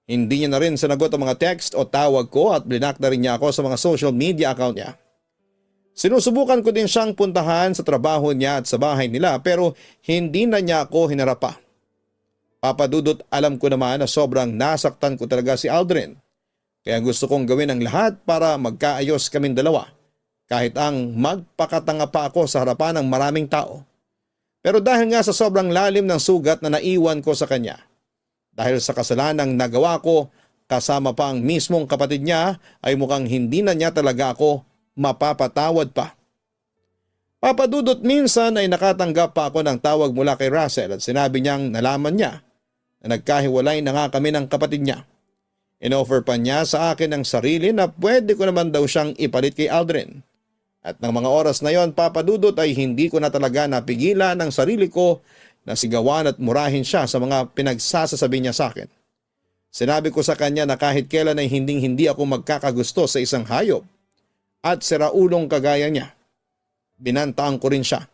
Hindi niya na rin sinagot ang mga text o tawag ko at blinak na rin niya ako sa mga social media account niya. Sinusubukan ko din siyang puntahan sa trabaho niya at sa bahay nila pero hindi na niya ako hinarap pa. Papadudot alam ko naman na sobrang nasaktan ko talaga si Aldrin. Kaya gusto kong gawin ang lahat para magkaayos kaming dalawa kahit ang magpakatanga pa ako sa harapan ng maraming tao. Pero dahil nga sa sobrang lalim ng sugat na naiwan ko sa kanya, dahil sa kasalanang nagawa ko kasama pa ang mismong kapatid niya ay mukhang hindi na niya talaga ako mapapatawad pa. Papadudot, minsan ay nakatanggap pa ako ng tawag mula kay Russell at sinabi niyang nalaman niya na nagkahiwalay na nga kami ng kapatid niya. Inoffer pa niya sa akin ng sarili na pwede ko naman daw siyang ipalit kay Aldrin. At ng mga oras na yon, Papadudot, ay hindi ko na talaga napigilan ang sarili ko na sigawan at murahin siya sa mga pinagsasasabi niya sa akin. Sinabi ko sa kanya na kahit kailan ay hindi ako magkakagusto sa isang hayop at siraulong kagaya niya. Binantaan ko rin siya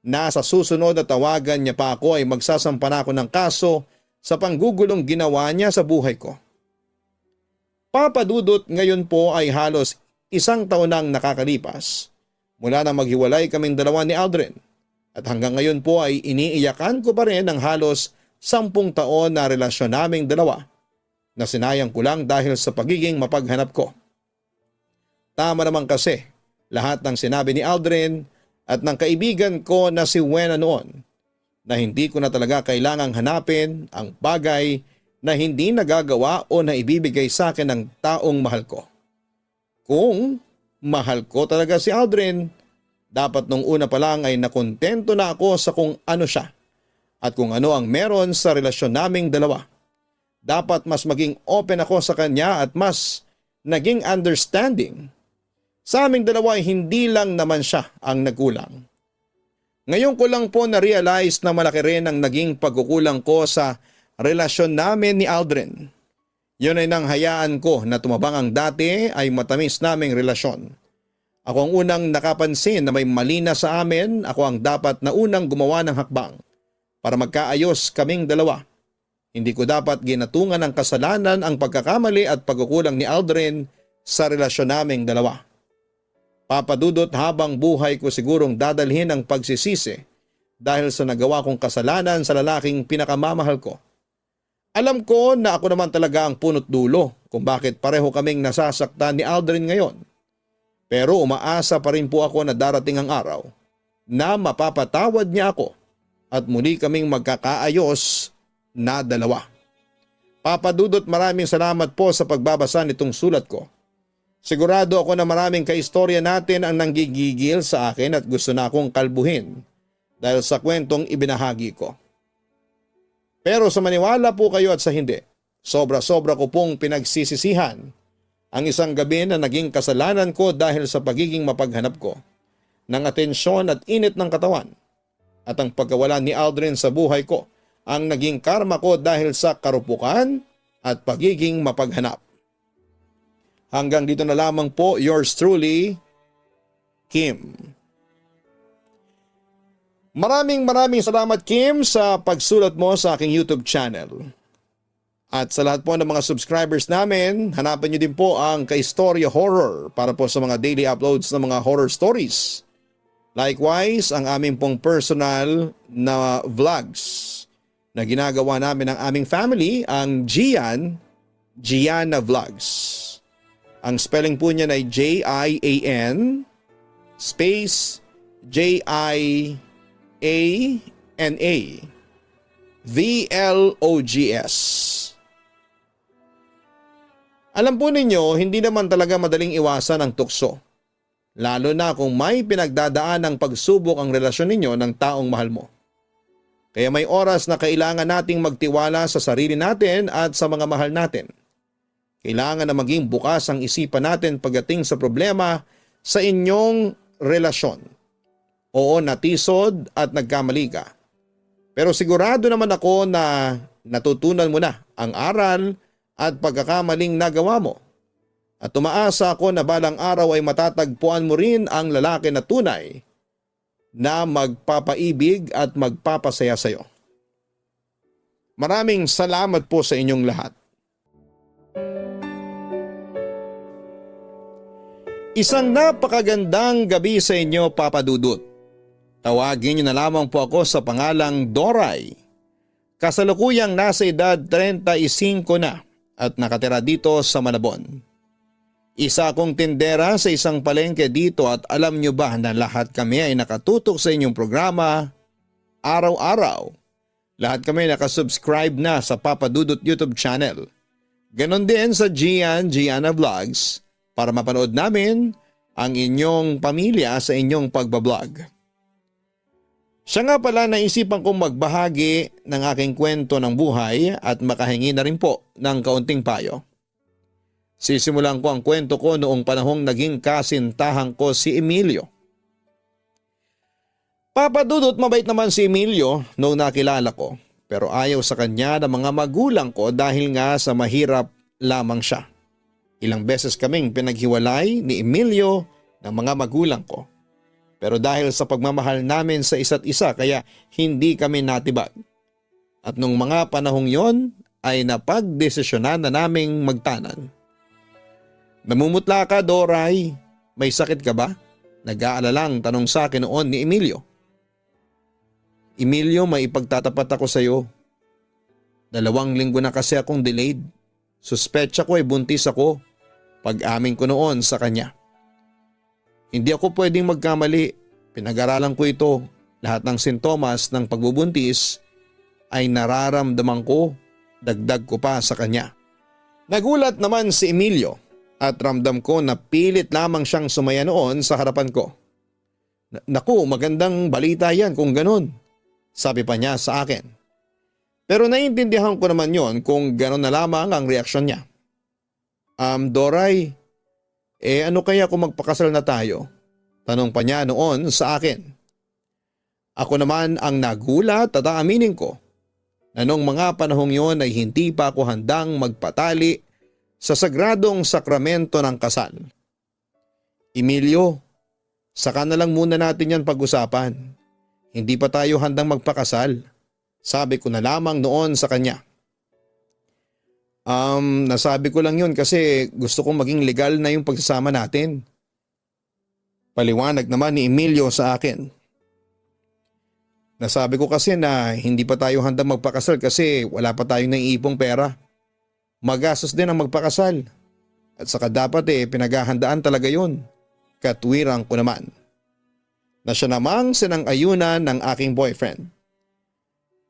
na sa susunod na tawagan niya pa ako ay magsasampa na ako ng kaso sa panggugulong ginawa niya sa buhay ko. Papadudot, ngayon po ay halos 1 taon nang nakakalipas mula nang maghiwalay kaming dalawa ni Aldrin at hanggang ngayon po ay iniiyakan ko pa rin ang halos 10 taon na relasyon naming dalawa na sinayang ko lang dahil sa pagiging mapaghanap ko. Tama naman kasi lahat ng sinabi ni Aldrin at ng kaibigan ko na si Wena noon na hindi ko na talaga kailangang hanapin ang bagay na hindi nagagawa o naibibigay sa akin ng taong mahal ko. Kung mahal ko talaga si Aldrin, dapat nung una pa lang ay nakontento na ako sa kung ano siya at kung ano ang meron sa relasyon naming dalawa. Dapat mas maging open ako sa kanya at mas naging understanding. Sa aming dalawa ay hindi lang naman siya ang nagkulang. Ngayon ko lang po na-realize na malaki rin ang naging pagkukulang ko sa relasyon namin ni Aldrin. Yun ay nanghayaan ko na tumabang ang dati ay matamis naming relasyon. Ako ang unang nakapansin na may mali na sa amin, ako ang dapat na unang gumawa ng hakbang para magkaayos kaming dalawa. Hindi ko dapat ginatungan ng kasalanan ang pagkakamali at pagkukulang ni Aldrin sa relasyon naming dalawa. Papadudot, habang buhay ko sigurong dadalhin ang pagsisisi dahil sa nagawa kong kasalanan sa lalaking pinakamamahal ko. Alam ko na ako naman talaga ang punot dulo kung bakit pareho kaming nasasaktan ni Aldrin ngayon. Pero umaasa pa rin po ako na darating ang araw na mapapatawad niya ako at muli kaming magkakaayos na dalawa. Papadudot, maraming salamat po sa pagbabasa nitong sulat ko. Sigurado ako na maraming kaistorya natin ang nanggigigil sa akin at gusto na akong kalbuhin dahil sa kwentong ibinahagi ko. Pero sa maniwala po kayo at sa hindi, sobra-sobra ko pong pinagsisisihan ang isang gabi na naging kasalanan ko dahil sa pagiging mapaghanap ko ng atensyon at init ng katawan at ang pagkawala ni Aldrin sa buhay ko ang naging karma ko dahil sa karupukan at pagiging mapaghanap. Hanggang dito na lamang po, yours truly, Kim. Maraming salamat, Kim, sa pagsulat mo sa aking YouTube channel. At sa lahat po ng mga subscribers namin, hanapin niyo din po ang Kaistorya Horror para po sa mga daily uploads ng mga horror stories. Likewise, ang aming pong personal na vlogs na ginagawa namin ng aming family, ang Gianna Vlogs. Ang spelling po niya ay Jian space Jiana Vlogs. Alam po ninyo, hindi naman talaga madaling iwasan ang tukso. Lalo na kung may pinagdadaan ng pagsubok ang relasyon ninyo ng taong mahal mo. Kaya may oras na kailangan nating magtiwala sa sarili natin at sa mga mahal natin. Kailangan na maging bukas ang isipan natin pagdating sa problema sa inyong relasyon. Oo, natisod at nagkamali ka. Pero sigurado naman ako na natutunan mo na ang aral at pagkakamaling nagawa mo. At umaasa ako na balang araw ay matatagpuan mo rin ang lalaki na tunay na magpapaibig at magpapasaya sa iyo. Maraming salamat po sa inyong lahat. Isang napakagandang gabi sa inyo, Papa Dudut. Tawagin niyo na lamang po ako sa pangalang Doray. Kasalukuyang nasa edad 35 na at nakatira dito sa Malabon. Isa akong tindera sa isang palengke dito at alam nyo ba na lahat kami ay nakatutok sa inyong programa araw-araw. Lahat kami nakasubscribe na sa Papa Dudut YouTube channel. Ganon din sa Gianna Vlogs para mapanood namin ang inyong pamilya sa inyong pagbablog. Siya nga pala, naisipan kong magbahagi ng aking kwento ng buhay at makahingi na rin po ng kaunting payo. Sisimulan ko ang kwento ko noong panahong naging kasintahan ko si Emilio. Papadudot, mabait naman si Emilio noong nakilala ko, pero ayaw sa kanya ng mga magulang ko dahil nga sa mahirap lamang siya. Ilang beses kaming pinaghiwalay ni Emilio ng mga magulang ko. Pero dahil sa pagmamahal namin sa isa't isa kaya hindi kami natibag. At nung mga panahong yon ay napagdesisyonan na naming magtanan. Namumutla ka, Doray? May sakit ka ba? Nag-aalalang tanong sa akin noon ni Emilio. Emilio, may ipagtatapat ako sa iyo. 2 linggo na kasi akong delayed. Suspetsa ko ay buntis ako. Pag-amin ko noon sa kanya. Hindi ako pwedeng magkamali. Pinag-aralan ko ito. Lahat ng sintomas ng pagbubuntis ay nararamdaman ko. Dagdag ko pa sa kanya. Nagulat naman si Emilio at ramdam ko na pilit lamang siyang sumaya noon sa harapan ko. Naku, magandang balita yan kung ganun. Sabi pa niya sa akin. Pero naiintindihan ko naman yon kung ganun na lamang ang reaksyon niya. Doray, ano kaya kung magpakasal na tayo? Tanong pa niya noon sa akin. Ako naman ang nagulat at aaminin ko na noong mga panahong yon ay hindi pa ako handang magpatali sa sagradong sakramento ng kasal. Emilio, saka na lang muna natin yan pag-usapan. Hindi pa tayo handang magpakasal. Sabi ko na lamang noon sa kanya. Nasabi ko lang yun kasi gusto kong maging legal na yung pagsasama natin. Paliwanag naman ni Emilio sa akin. Nasabi ko kasi na hindi pa tayo handang magpakasal kasi wala pa tayong naiipong pera. Magastos din ang magpakasal. At saka dapat pinaghahandaan talaga yun. Katwirang ko naman. Na siya namang sinang-ayunan ng aking boyfriend.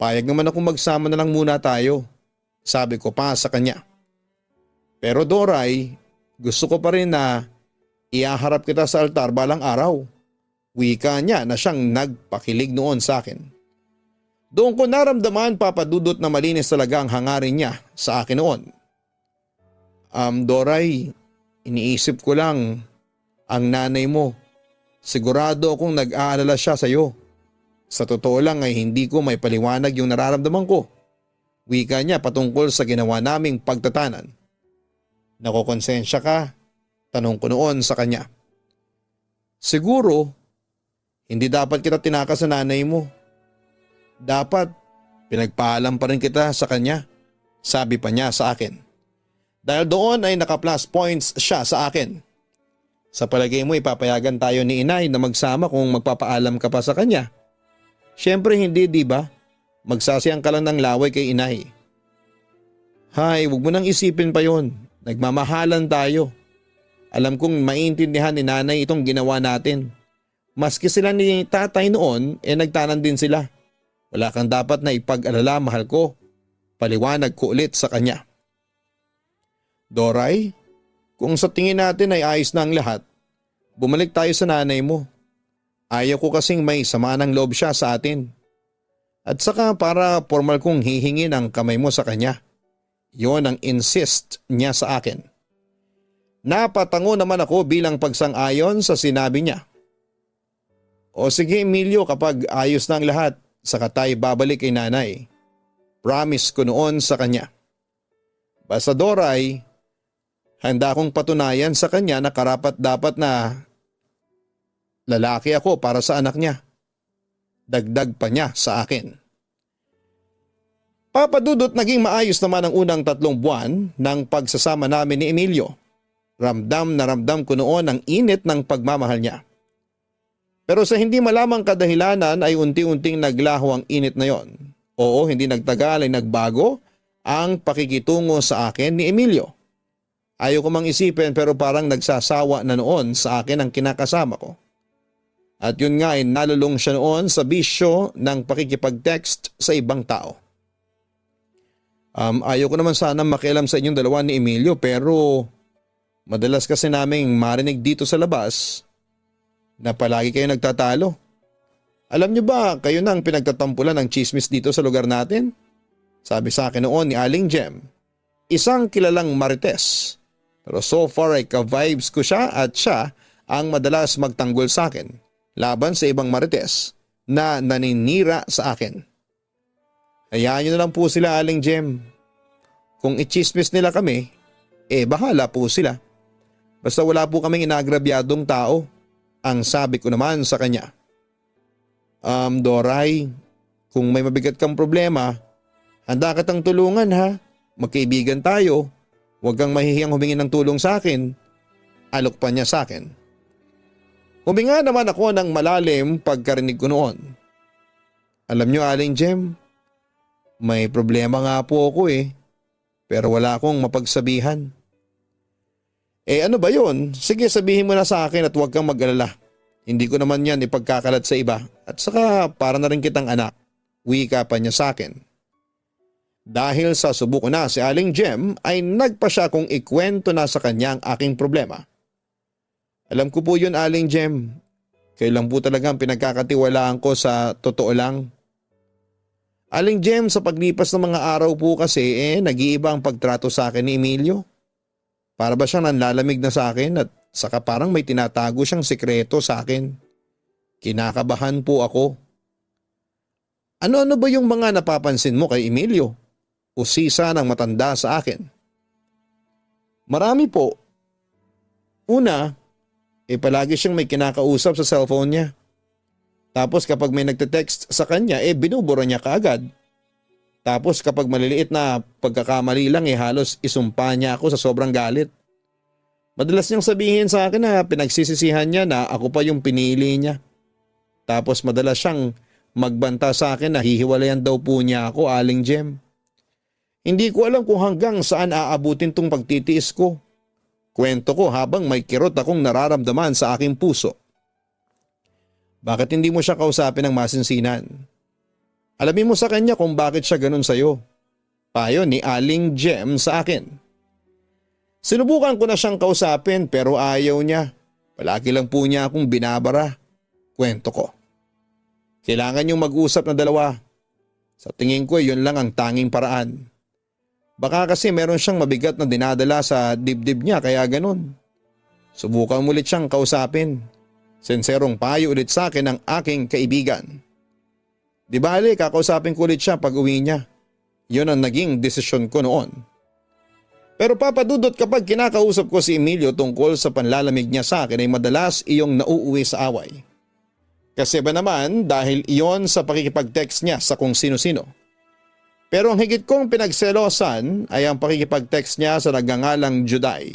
Payag naman ako magsama na lang muna tayo. Sabi ko pa sa kanya. Pero Doray, gusto ko pa rin na iaharap kita sa altar balang araw. Wika niya na siyang nagpakilig noon sa akin. Doon ko naramdaman, papadudot, na malinis talaga ang hangarin niya sa akin noon. Doray, iniisip ko lang ang nanay mo. Sigurado akong nag-aalala siya sa iyo. Sa totoo lang ay hindi ko may paliwanag yung nararamdaman ko. Wika niya patungkol sa ginawa naming pagtatanan. Nakokonsensya ka? Tanong ko noon sa kanya. Siguro, hindi dapat kita tinakas sa nanay mo. Dapat, pinagpaalam pa rin kita sa kanya. Sabi pa niya sa akin. Dahil doon ay naka-plus points siya sa akin. Sa palagay mo ipapayagan tayo ni inay na magsama kung magpapaalam ka pa sa kanya? Siyempre hindi, di ba? Magsasiyang ka lang ng laway kay inay. Hay, wag mo nang isipin pa yon. Nagmamahalan tayo. Alam kong maintindihan ni nanay itong ginawa natin. Maski sila ni tatay noon, nagtanan din sila. Wala kang dapat na ipag-alala, mahal ko. Paliwanag ko ulit sa kanya. Doray, kung sa tingin natin ay ayos na ang lahat, bumalik tayo sa nanay mo. Ayaw ko kasing may sama ng loob siya sa atin. At saka para formal kong hihingin ang kamay mo sa kanya. Yon ang insist niya sa akin. Napatango naman ako bilang pagsang-ayon sa sinabi niya. O sige Emilio, kapag ayos na ang lahat, saka tayo babalik kay nanay. Promise ko noon sa kanya. Basta Doray, handa akong patunayan sa kanya na karapat-dapat na lalaki ako para sa anak niya. Dagdag pa niya sa akin. Papadudot, naging maayos naman ang unang 3 buwan ng pagsasama namin ni Emilio. Ramdam na ramdam ko noon ang init ng pagmamahal niya. Pero sa hindi malamang kadahilanan ay unti-unting naglaho ang init na yon. Oo, hindi nagtagal ay nagbago ang pakikitungo sa akin ni Emilio. Ayaw ko mang isipin pero parang nagsasawa na noon sa akin ang kinakasama ko. At yun nga ay nalulong siya noon sa bisyo ng pakikipag-text sa ibang tao. Ayaw ko naman sana makialam sa inyong dalawa ni Emilio pero madalas kasi naming marinig dito sa labas na palagi kayo nagtatalo. Alam niyo ba kayo na ang pinagtatampulan ng chismis dito sa lugar natin? Sabi sa akin noon ni Aling Jem, isang kilalang marites. Pero so far ay ka-vibes ko siya at siya ang madalas magtanggol sa akin laban sa ibang marites na naninira sa akin. Hayaan niyo na lang po sila, Aling Jem. Kung i-chismis nila kami, bahala po sila. Basta wala po kaming inaagrabyadong tao, ang sabi ko naman sa kanya. Doray, kung may mabigat kang problema, handa kitang tulungan ha. Magkaibigan tayo. Huwag kang mahihiyang humingi ng tulong sa akin. Alok pa niya sa akin. Huminga naman ako ng malalim pagkarinig ko noon. Alam niyo, Aling Jem, may problema nga po ako pero wala akong mapagsabihan. Ano ba yun? Sige, sabihin mo na sa akin at huwag kang mag-alala. Hindi ko naman yan ipagkakalat sa iba at saka para na rin kitang anak. Wika pa niya sa akin. Dahil sa subuko na si Aling Jem ay nagpa siya kung ikwento na sa kanya ang aking problema. Alam ko po yun, Aling Jem. Kayo lang po talagang pinagkakatiwalaan ko sa totoo lang. Aling Jem, sa paglipas ng mga araw po kasi nag-iiba ang pagtrato sa akin ni Emilio. Para ba siyang nanlalamig na sa akin at saka parang may tinatago siyang sikreto sa akin. Kinakabahan po ako. Ano-ano ba yung mga napapansin mo kay Emilio? Usisa ng matanda sa akin. Marami po. Una, palagi siyang may kinakausap sa cellphone niya. Tapos kapag may nagte-text sa kanya, binubura niya kaagad. Tapos kapag maliliit na pagkakamali lang halos isumpa niya ako sa sobrang galit. Madalas niyang sabihin sa akin na pinagsisisihan niya na ako pa yung pinili niya. Tapos madalas siyang magbanta sa akin na hihiwalayan daw po niya ako, Aling Jem. Hindi ko alam kung hanggang saan aabutin tong pagtitiis ko. Kwento ko habang may kirot akong nararamdaman sa aking puso. Bakit hindi mo siya kausapin ng masinsinan? Alamin mo sa kanya kung bakit siya ganun sa'yo. Payo ni Aling Jem sa akin. Sinubukan ko na siyang kausapin pero ayaw niya. Palagi lang po niya akong binabara. Kwento ko. Kailangan niyong mag-usap na dalawa. Sa tingin ko yun lang ang tanging paraan. Baka kasi meron siyang mabigat na dinadala sa dibdib niya kaya ganun. Subukan mo ulit siyang kausapin. Senserong payo ulit sa akin ng aking kaibigan. Di bale, kakausapin ko ulit siya pag uwi niya. Yun ang naging desisyon ko noon. Pero papadudot kapag kinakausap ko si Emilio tungkol sa panlalamig niya sa akin ay madalas iyong nauuwi sa away. Kasi ba naman dahil iyon sa pakikipag-text niya sa kung sino-sino. Pero ang higit kong pinagselosan ay ang pakikipag-text niya sa nagngangalang Juday.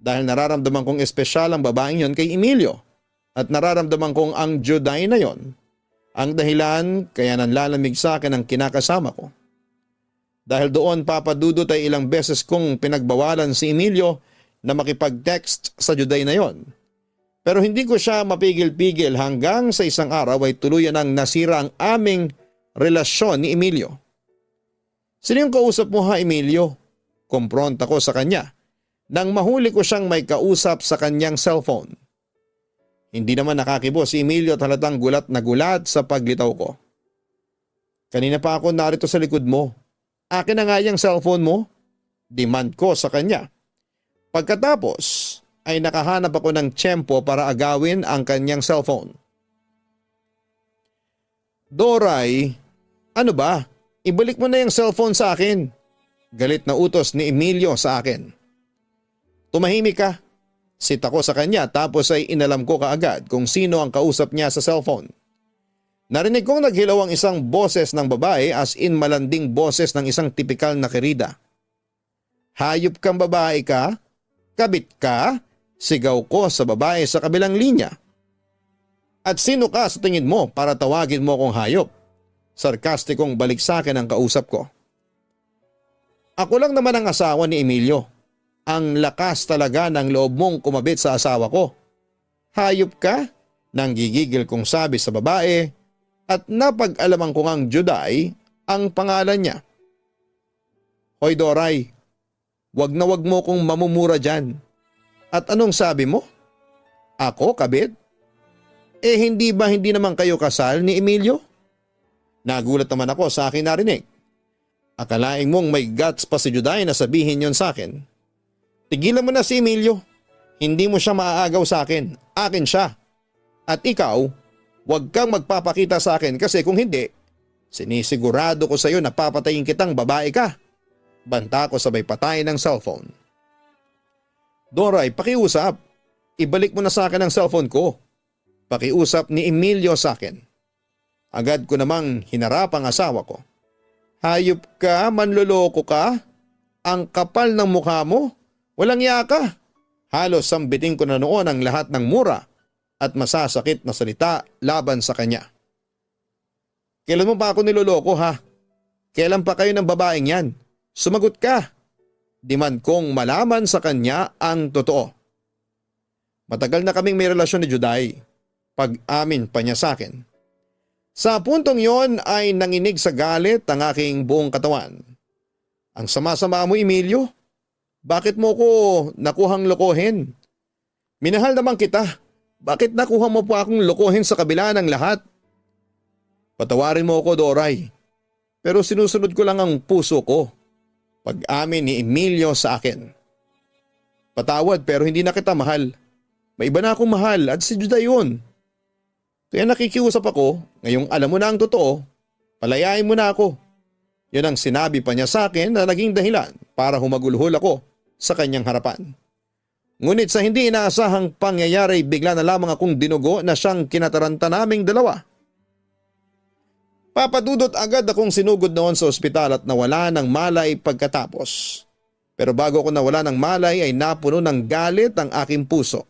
Dahil nararamdaman kong espesyal ang babaeng yon kay Emilio. At nararamdaman kong ang Juday na yon ang dahilan kaya nanlalamig sa akin ang kinakasama ko. Dahil doon papadudot ay ilang beses kong pinagbawalan si Emilio na makipag-text sa Juday na yon. Pero hindi ko siya mapigil-pigil hanggang sa isang araw ay tuluyan ang nasira ang aming relasyon ni Emilio. Sino yung kausap mo ha, Emilio? Kumpronta ko sa kanya nang mahuli ko siyang may kausap sa kanyang cellphone. Hindi naman nakakibo si Emilio at halatang gulat na gulat sa paglitaw ko. Kanina pa ako narito sa likod mo. Akin na nga yung cellphone mo. Demand ko sa kanya. Pagkatapos ay nakahanap ako ng tiyempo para agawin ang kanyang cellphone. Doray, ano ba? Ibalik mo na yung cellphone sa akin. Galit na utos ni Emilio sa akin. Tumahimik ka. Sita ko sa kanya tapos ay inalam ko kaagad kung sino ang kausap niya sa cellphone. Narinig kong naghilaw ang isang boses ng babae as in malanding boses ng isang tipikal na kerida. Hayop kang babae ka? Kabit ka? Sigaw ko sa babae sa kabilang linya. At sino ka sa tingin mo para tawagin mo akong hayop? Sarkastikong balik sa akin ang kausap ko. Ako lang naman ang asawa ni Emilio. Ang lakas talaga ng loob mong kumabit sa asawa ko. Hayop ka? Nanggigigil kong sabi sa babae at napag-alaman ko ngang Juday ang pangalan niya. Hoy Doray, wag na wag mo kong mamumura dyan. At anong sabi mo? Ako, kabit? Hindi naman kayo kasal ni Emilio? Nagulat naman ako sa akin narinig. Akalaing mong may guts pa si Juday na sabihin yon sa akin. Tigilan mo na si Emilio. Hindi mo siya maaagaw sa akin. Akin siya. At ikaw, huwag kang magpapakita sa akin kasi kung hindi, sinisigurado ko sa iyo na papatayin kitang babae ka. Banta ko sabay patay ng cellphone. Doray, pakiusap. Ibalik mo na sa akin ang cellphone ko. Pakiusap ni Emilio sa akin. Agad ko namang hinarap ang asawa ko. Hayop ka, manloloko ka? Ang kapal ng mukha mo? Walang iya ka. Halos sambitin ko na noon ang lahat ng mura at masasakit na salita laban sa kanya. Kailan mo pa ako niloloko ha? Kailan pa kayo ng babaeng yan? Sumagot ka. Demand kong malaman sa kanya ang totoo. Matagal na kaming may relasyon ni Juday. Pag-amin pa niya sa akin. Sa puntong yon ay nanginig sa galit ang aking buong katawan. Ang sama-sama mo, Emilio. Bakit mo ko nakuhang lokohin? Minahal naman kita. Bakit nakuha mo pa akong lokohin sa kabila ng lahat? Patawarin mo ako, Doray. Pero sinusunod ko lang ang puso ko. Pag-amin ni Emilio sa akin. Patawad pero hindi na kita mahal. May iba na akong mahal at si Juday yun. Kaya nakikiusap ako, ngayong alam mo na ang totoo, palayain mo na ako. Yun ang sinabi pa niya sa akin na naging dahilan para humagulhol ako sa kanyang harapan. Ngunit sa hindi inaasahang pangyayari bigla na lamang akong dinugo na siyang kinataranta naming dalawa. Papadudot agad akong sinugod noon sa ospital at nawala ng malay pagkatapos. Pero bago ako nawala ng malay ay napuno ng galit ang aking puso.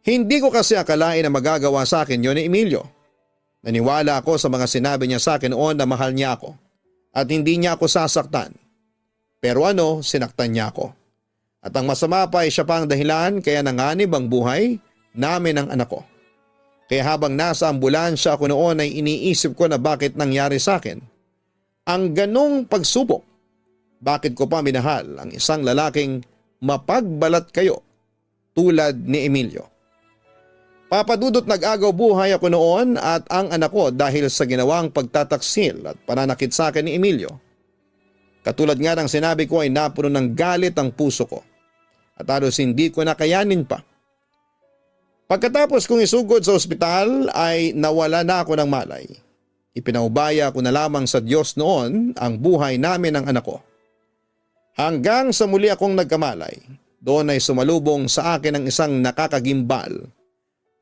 Hindi ko kasi akalain na magagawa sa akin yun ni Emilio. Naniwala ako sa mga sinabi niya sa akin noon na mahal niya ako at hindi niya ako sasaktan. Pero sinaktan niya ako. At ang masama pa ay siya pa ang dahilan kaya nanganib ang buhay namin ng anak ko. Kaya habang nasa ambulansya ako noon ay iniisip ko na bakit nangyari sa akin ang ganong pagsubok. Bakit ko pa minahal ang isang lalaking mapagbalat kayo tulad ni Emilio. Papadudot nag-agaw buhay ako noon at ang anak ko dahil sa ginawang pagtataksil at pananakit sa akin ni Emilio. Katulad nga ng sinabi ko ay napuno ng galit ang puso ko at halos hindi ko nakayanin pa. Pagkatapos kong isugod sa ospital ay nawala na ako ng malay. Ipinaubaya ko na lamang sa Diyos noon ang buhay namin ng anak ko. Hanggang sa muli akong nagkamalay, doon ay sumalubong sa akin ang isang nakakagimbal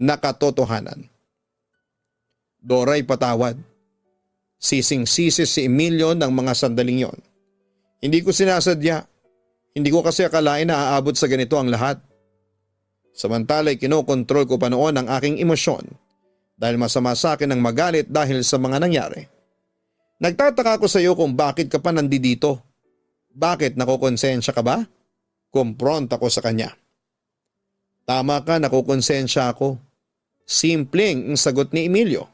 na katotohanan. Doray, patawad. Sising-sisi si Emilio ng mga sandaling yon. Hindi ko sinasadya. Hindi ko kasi akalain na aabot sa ganito ang lahat. Samantala'y kinokontrol ko pa noon ang aking emosyon dahil masama sa akin ang magalit dahil sa mga nangyari. Nagtataka ko sa iyo kung bakit ka pa nandito. Bakit, nakukonsensya ka ba? Kumpront ako sa kanya. Tama ka, nakukonsensya ako. Simpleng ang sagot ni Emilio.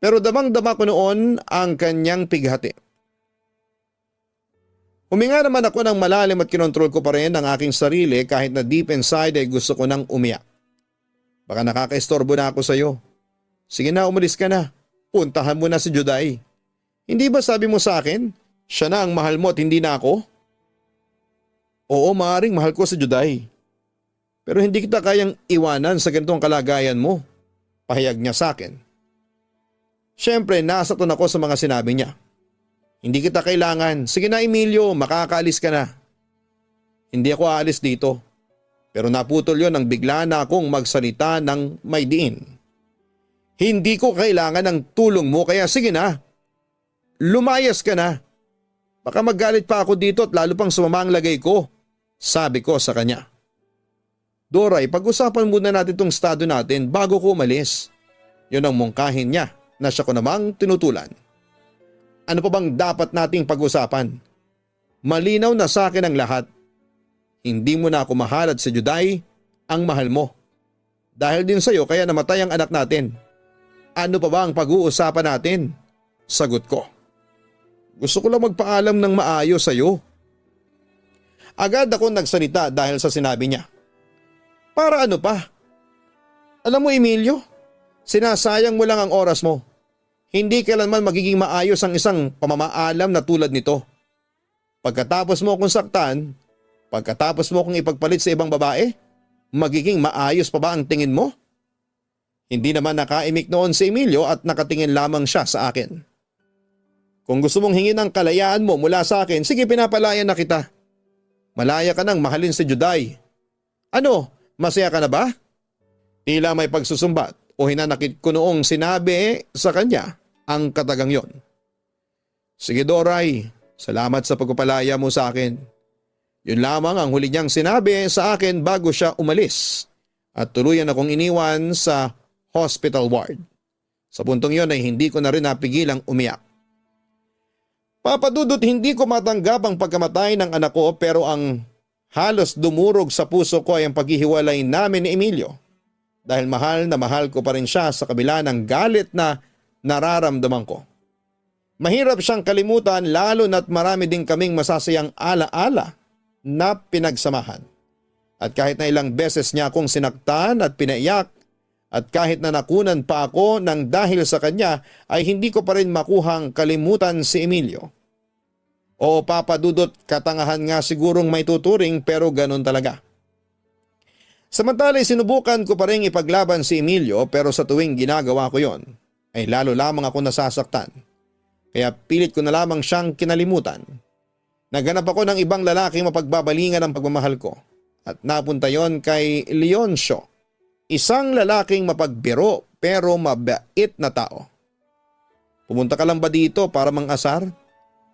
Pero damang-dama ko noon ang kanyang pighati. Huminga naman ako ng malalim at kinontrol ko pa rin ang aking sarili kahit na deep inside ay gusto ko nang umiyak. Baka nakakaistorbo na ako sa iyo. Sige na, umalis ka na. Puntahan mo na si Juday. Hindi ba sabi mo sa akin, siya na ang mahal mo at hindi na ako? Oo, maaaring mahal ko si Juday. Pero hindi kita kayang iwanan sa ganitong kalagayan mo. Pahayag niya sa akin. Siyempre, nasaktan ako sa mga sinabi niya. Hindi kita kailangan. Sige na, Emilio, makakaalis ka na. Hindi ako aalis dito. Pero naputol yon nang bigla na akong magsalita ng may diin. Hindi ko kailangan ng tulong mo kaya sige na. Lumayas ka na. Baka magalit pa ako dito at lalo pang sumama ang lagay ko. Sabi ko sa kanya. Doray, pag-usapan muna natin tong estado natin bago ko umalis. Yun ang mungkahin niya na siya ko namang tinutulan. Ano pa bang dapat nating pag-usapan? Malinaw na sa akin ang lahat. Hindi mo na ako mahal at si Juday ang mahal mo. Dahil din sa iyo kaya namatay ang anak natin. Ano pa ba ang pag-uusapan natin? Sagot ko. Gusto ko lang magpaalam ng maayos sa iyo. Agad ako nagsalita dahil sa sinabi niya. Para ano pa? Alam mo Emilio, sinasayang mo lang ang oras mo. Hindi kailanman magiging maayos ang isang pamamaalam na tulad nito. Pagkatapos mo akong saktan, pagkatapos mo akong ipagpalit sa ibang babae, magiging maayos pa ba ang tingin mo? Hindi naman nakaimik noon si Emilio at nakatingin lamang siya sa akin. Kung gusto mong hingin ang kalayaan mo mula sa akin, sige pinapalaya na kita. Malaya ka nang mahalin si Juday. Ano, masaya ka na ba? Tila may pagsusumbat o hinanakit ko noong sinabi sa kanya ang katagang yon. Sige Doray, salamat sa pagpapalaya mo sa akin. Yun lamang ang huli niyang sinabi sa akin bago siya umalis at tuluyan akong iniwan sa hospital ward. Sa puntong yon ay hindi ko na rin napigilang umiyak. Papadudot hindi ko matanggap ang pagkamatay ng anak ko pero ang halos dumurog sa puso ko ay ang paghihiwalay namin ni Emilio. Dahil mahal na mahal ko pa rin siya sa kabila ng galit na nararamdaman ko. Mahirap siyang kalimutan lalo na't marami din kaming masasayang alaala na pinagsamahan. At kahit na ilang beses niya akong sinaktan at pinaiyak at kahit na nakunan pa ako ng dahil sa kanya ay hindi ko pa rin makuhang kalimutan si Emilio. O papadudot katangahan nga sigurong may tuturing pero ganun talaga. Samantala sinubukan ko pa rin ipaglaban si Emilio pero sa tuwing ginagawa ko yon ay lalo lamang ako nasasaktan. Kaya pilit ko na lamang siyang kinalimutan. Naghanap ako ng ibang lalaking mapagbabalingan ang pagmamahal ko at napunta yon kay Leoncio, isang lalaking mapagbiro pero mabait na tao. Pumunta ka lang ba dito para mang-asar?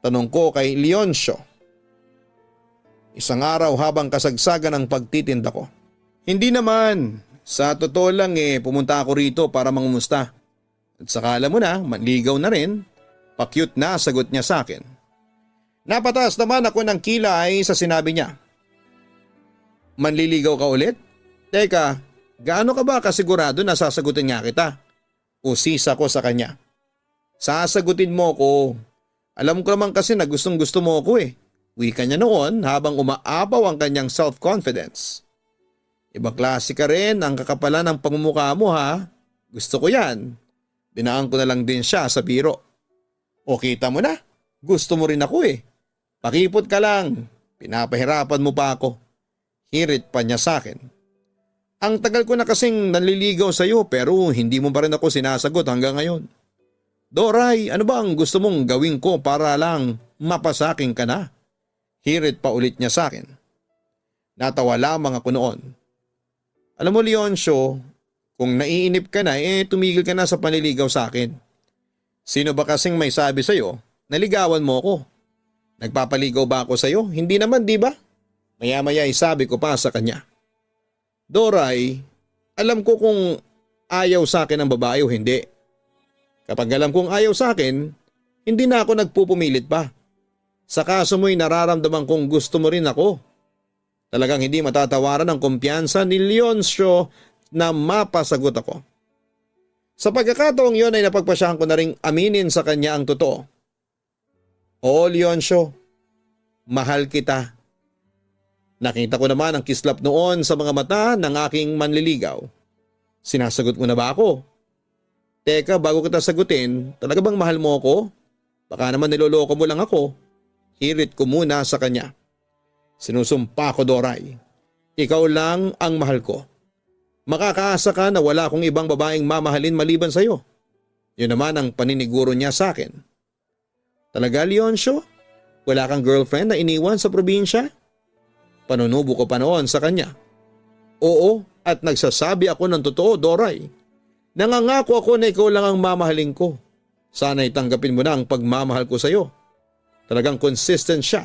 Tanong ko kay Leoncio. Isang araw habang kasagsagan ang pagtitinda ko. Hindi naman, sa totoo lang pumunta ako rito para mangumusta. At sakala mo na, manligaw na rin, pa-cute na sagot niya sa akin. Napataas naman ako ng kilay sa sinabi niya. Manliligaw ka ulit? Teka, gaano ka ba kasigurado na sasagutin nga kita? Usisa ko sa kanya. Sasagutin mo ko. Alam ko naman kasi na gustong gusto mo ako Wika niya noon habang umaapaw ang kanyang self-confidence. Ibang klase ka rin ang kakapalan ng pamumukha mo ha. Gusto ko yan. Dinaan ko na lang din siya sa biro. O kita mo na, gusto mo rin ako Pakipot ka lang, pinapahirapan mo pa ako. Hirit pa niya sa akin. Ang tagal ko na kasing nanliligaw sa iyo pero hindi mo pa rin ako sinasagot hanggang ngayon. Doray, ano ba ang gusto mong gawin ko para lang mapasaking ka na? Hirit pa ulit niya sa akin. Natawa lamang ako noon. Alam mo Leoncio, kung naiinip ka na tumigil ka na sa panliligaw sa akin. Sino ba kasing may sabi sa iyo, naligawan mo ako? Nagpapaligaw ba ako sa iyo? Hindi naman di ba? Maya-maya sabi ko pa sa kanya. Doray, alam ko kung ayaw sa akin ang babae o hindi. Kapag alam kong ayaw sa akin, hindi na ako nagpupumilit pa. Sa kaso mo'y nararamdaman kong gusto mo rin ako. Talagang hindi matatawaran ang kumpiyansa ni Leoncio na mapasagot ako. Sa pagkakataong yon ay napagpasyahan ko na ring aminin sa kanya ang totoo. Oo Leoncio, mahal kita. Nakita ko naman ang kislap noon sa mga mata ng aking manliligaw. Sinasagot mo na ba ako? Teka, bago kita sagutin, talaga bang mahal mo ako? Baka naman niloloko mo lang ako. Hirit ko muna sa kanya. Sinusumpa ko Doray. Ikaw lang ang mahal ko. Makakaasa ka na wala akong ibang babaeng mamahalin maliban sa iyo. Yun naman ang paniniguro niya sa akin. Talaga Leoncio? Wala kang girlfriend na iniwan sa probinsya? Panunubo ko pa noon sa kanya. Oo, at nagsasabi ako ng totoo Doray. Nangangako ako na ikaw lang ang mamahalin ko. Sana'y tanggapin mo na ang pagmamahal ko sa iyo. Talagang consistent siya.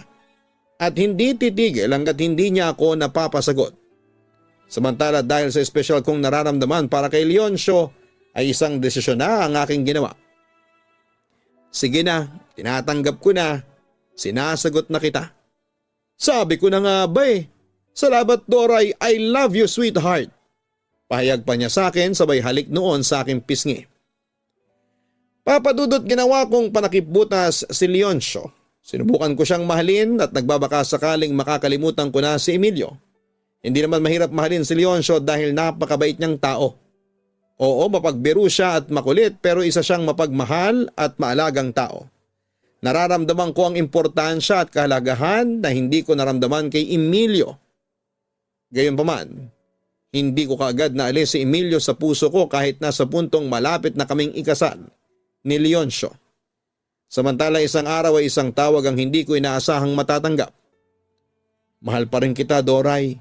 At hindi titigil hanggat hindi niya ako napapasagot. Samantala dahil sa espesyal kong nararamdaman para kay Leoncio ay isang desisyon na ang aking ginawa. Sige na, tinatanggap ko na. Sinasagot na kita. Sabi ko na nga ba Salamat Doray, I love you sweetheart. Pahayag pa niya sa akin sabay halik noon sa aking pisngi. Papadudot ginawa kong panakipbutas si Leoncio. Sinubukan ko siyang mahalin at nagbabaka sakaling makakalimutan ko na si Emilio. Hindi naman mahirap mahalin si Leoncio dahil napakabait niyang tao. Oo, mapagbiro siya at makulit pero isa siyang mapagmahal at maalagang tao. Nararamdaman ko ang importansya at kahalagahan na hindi ko naramdaman kay Emilio. Gayunpaman, hindi ko kaagad naalis si Emilio sa puso ko kahit nasa puntong malapit na kaming ikasal ni Leoncio. Samantala isang araw ay isang tawag ang hindi ko inaasahang matatanggap. Mahal pa rin kita, Doray.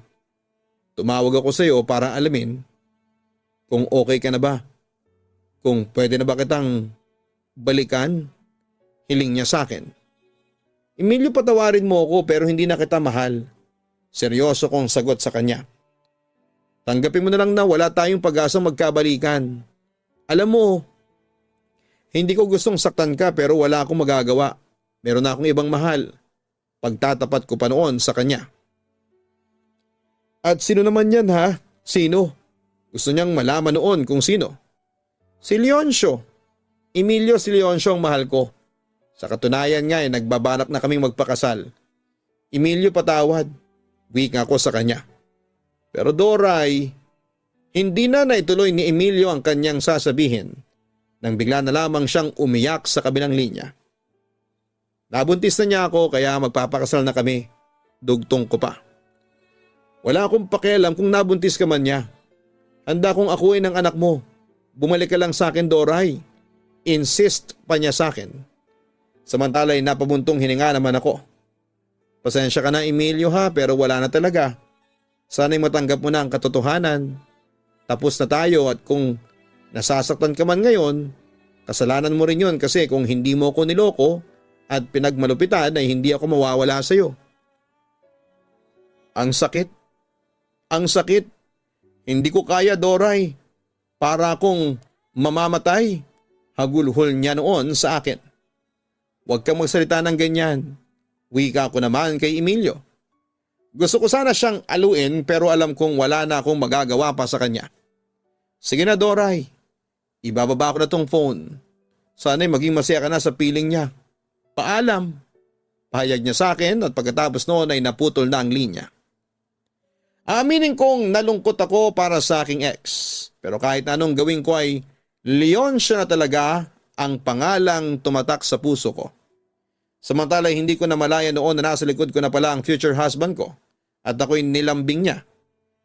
Tumawag ako sa iyo para alamin kung okay ka na ba. Kung pwede na ba kitang balikan, hiling niya sa akin. Emilio, patawarin mo ako pero hindi na kita mahal. Seryoso kong sagot sa kanya. Tanggapin mo na lang na wala tayong pag-asang magkabalikan. Alam mo, hindi ko gustong saktan ka pero wala akong magagawa. Meron na akong ibang mahal. Pagtatapat ko pa noon sa kanya. At sino naman yan ha? Sino? Gusto niyang malaman noon kung sino. Si Leoncio. Emilio, si Leoncio ang mahal ko. Sa katunayan nga ay nagbabalak na kaming magpakasal. Emilio, patawad. Weak ako sa kanya. Pero Doray, hindi na naituloy ni Emilio ang kanyang sasabihin nang bigla na lamang siyang umiyak sa kabilang linya. Nabuntis na niya ako kaya magpapakasal na kami. Dugtong ko pa. Wala akong pakialam kung nabuntis ka man niya. Handa kong akuin ang anak mo. Bumalik ka lang sa akin, Doray. Insist pa niya sa akin. Samantala'y napabuntong hininga naman ako. Pasensya ka na, Emilio ha, pero wala na talaga. Sana'y matanggap mo na ang katotohanan. Tapos na tayo at kung nasasaktan ka man ngayon, kasalanan mo rin yun kasi kung hindi mo ko niloko at pinagmalupitan ay hindi ako mawawala sa iyo. Ang sakit. Ang sakit. Hindi ko kaya, Doray. Para akong mamamatay. Hagulhol niya noon sa akin. Huwag kang magsalita ng ganyan. Wika ko naman kay Emilio. Gusto ko sana siyang aluin pero alam kong wala na akong magagawa pa sa kanya. Sige na, Doray. Ibababa ko na tong phone. Sana'y maging masaya ka na sa piling niya. Paalam. Pahayag niya sa akin at pagkatapos noon ay naputol na ang linya. Aminin kong nalungkot ako para sa aking ex. Pero kahit anong gawin ko ay Leoncio na talaga ang pangalang tumatak sa puso ko. Samantala hindi ko na malaya noon na nasa likod ko na pala ang future husband ko at ako'y nilambing niya.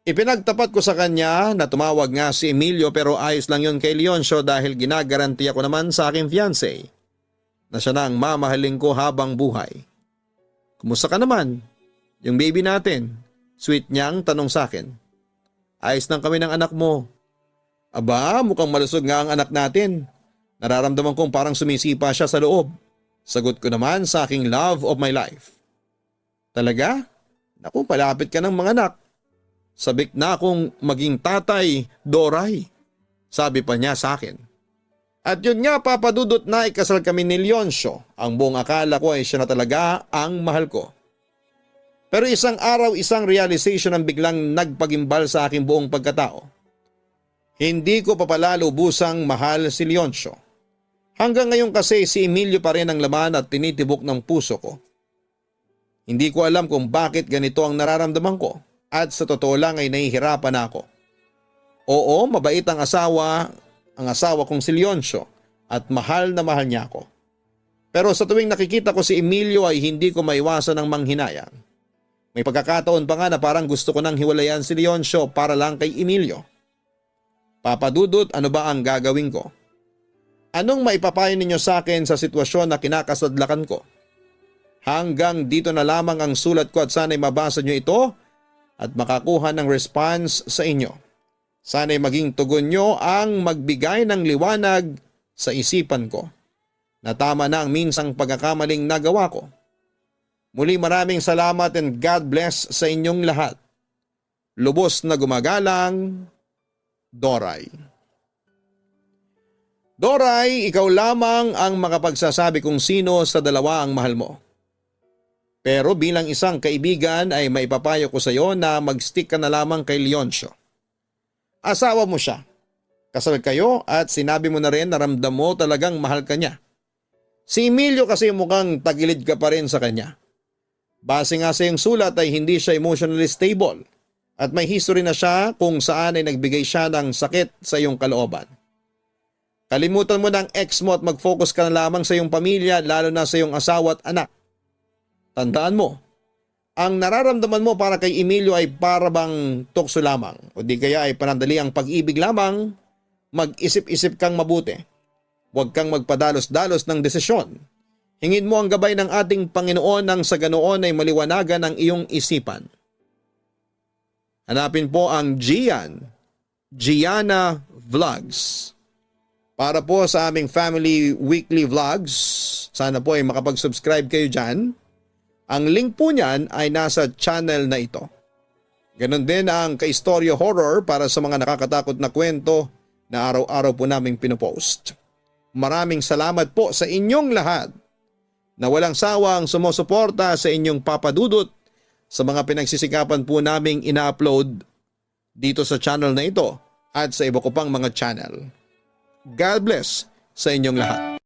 Ipinagtapat ko sa kanya na tumawag nga si Emilio pero ayos lang yun kay Leoncio dahil ginagaranti ako naman sa aking fiancé na siya na ang mamahalin ko habang buhay. Kumusta ka naman? Yung baby natin? Sweet niyang tanong sa akin. Ayos lang kami ng anak mo. Aba, mukhang malusog nga ang anak natin. Nararamdaman kong parang sumisipa siya sa loob. Sagot ko naman sa aking love of my life. Talaga? Naku, palapit ka ng mga anak. Sabik na akong maging tatay, Doray. Sabi pa niya sa akin. At yun nga, papadudot na ikasal kami ni Leoncio. Ang buong akala ko ay siya na talaga ang mahal ko. Pero isang araw, isang realization ang biglang nagpagimbal sa aking buong pagkatao. Hindi ko pa pala lubusang mahal si Leoncio. Hanggang ngayon kasi si Emilio pa rin ang laman at tinitibok ng puso ko. Hindi ko alam kung bakit ganito ang nararamdaman ko at sa totoo lang ay nahihirapan ako. Oo, mabait ang asawa kong si Leoncio at mahal na mahal niya ako. Pero sa tuwing nakikita ko si Emilio ay hindi ko maiwasan ng manghinayang. May pagkakataon pa nga na parang gusto ko nang hiwalayan si Leoncio para lang kay Emilio. Papadudot, ano ba ang gagawin ko? Anong maipapayo ninyo sa akin sa sitwasyon na kinakasadlakan ko? Hanggang dito na lamang ang sulat ko at sana'y mabasa nyo ito at makakuha ng response sa inyo. Sana'y maging tugon nyo ang magbigay ng liwanag sa isipan ko na tama na ang minsang pagkakamaling nagawa ko. Muli maraming salamat and God bless sa inyong lahat. Lubos na gumagalang, Doray. Doray, ikaw lamang ang makapagsasabi kung sino sa dalawa ang mahal mo. Pero bilang isang kaibigan ay maipapayo ko sa iyo na mag-stick ka na lamang kay Leoncio. Asawa mo siya. Kasal kayo at sinabi mo na rin na ramdam mo talagang mahal ka niya. Si Emilio kasi mukhang tagilid ka pa rin sa kanya. Base nga sa iyong sulat ay hindi siya emotionally stable At may history na siya kung saan ay nagbigay siya ng sakit sa iyong kalooban. Kalimutan mo ng ex mo at mag-focus ka na lamang sa iyong pamilya, lalo na sa iyong asawa at anak. Tandaan mo, ang nararamdaman mo para kay Emilio ay para bang tukso lamang o di kaya ay panandali ang pag-ibig lamang. Mag-isip-isip kang mabuti. Huwag kang magpadalos-dalos ng desisyon. Hingin mo ang gabay ng ating Panginoon nang sa ganoon ay maliwanagan ang iyong isipan. Hanapin po ang Gianna Vlogs. Para po sa aming family weekly vlogs, sana po ay makapag-subscribe kayo dyan. Ang link po niyan ay nasa channel na ito. Ganon din ang Kaistorya Horror para sa mga nakakatakot na kwento na araw-araw po naming pinopost. Maraming salamat po sa inyong lahat na walang sawang sumusuporta sa inyong papadudot sa mga pinagsisikapan po naming ina-upload dito sa channel na ito at sa iba ko pang mga channel. God bless sa inyong lahat.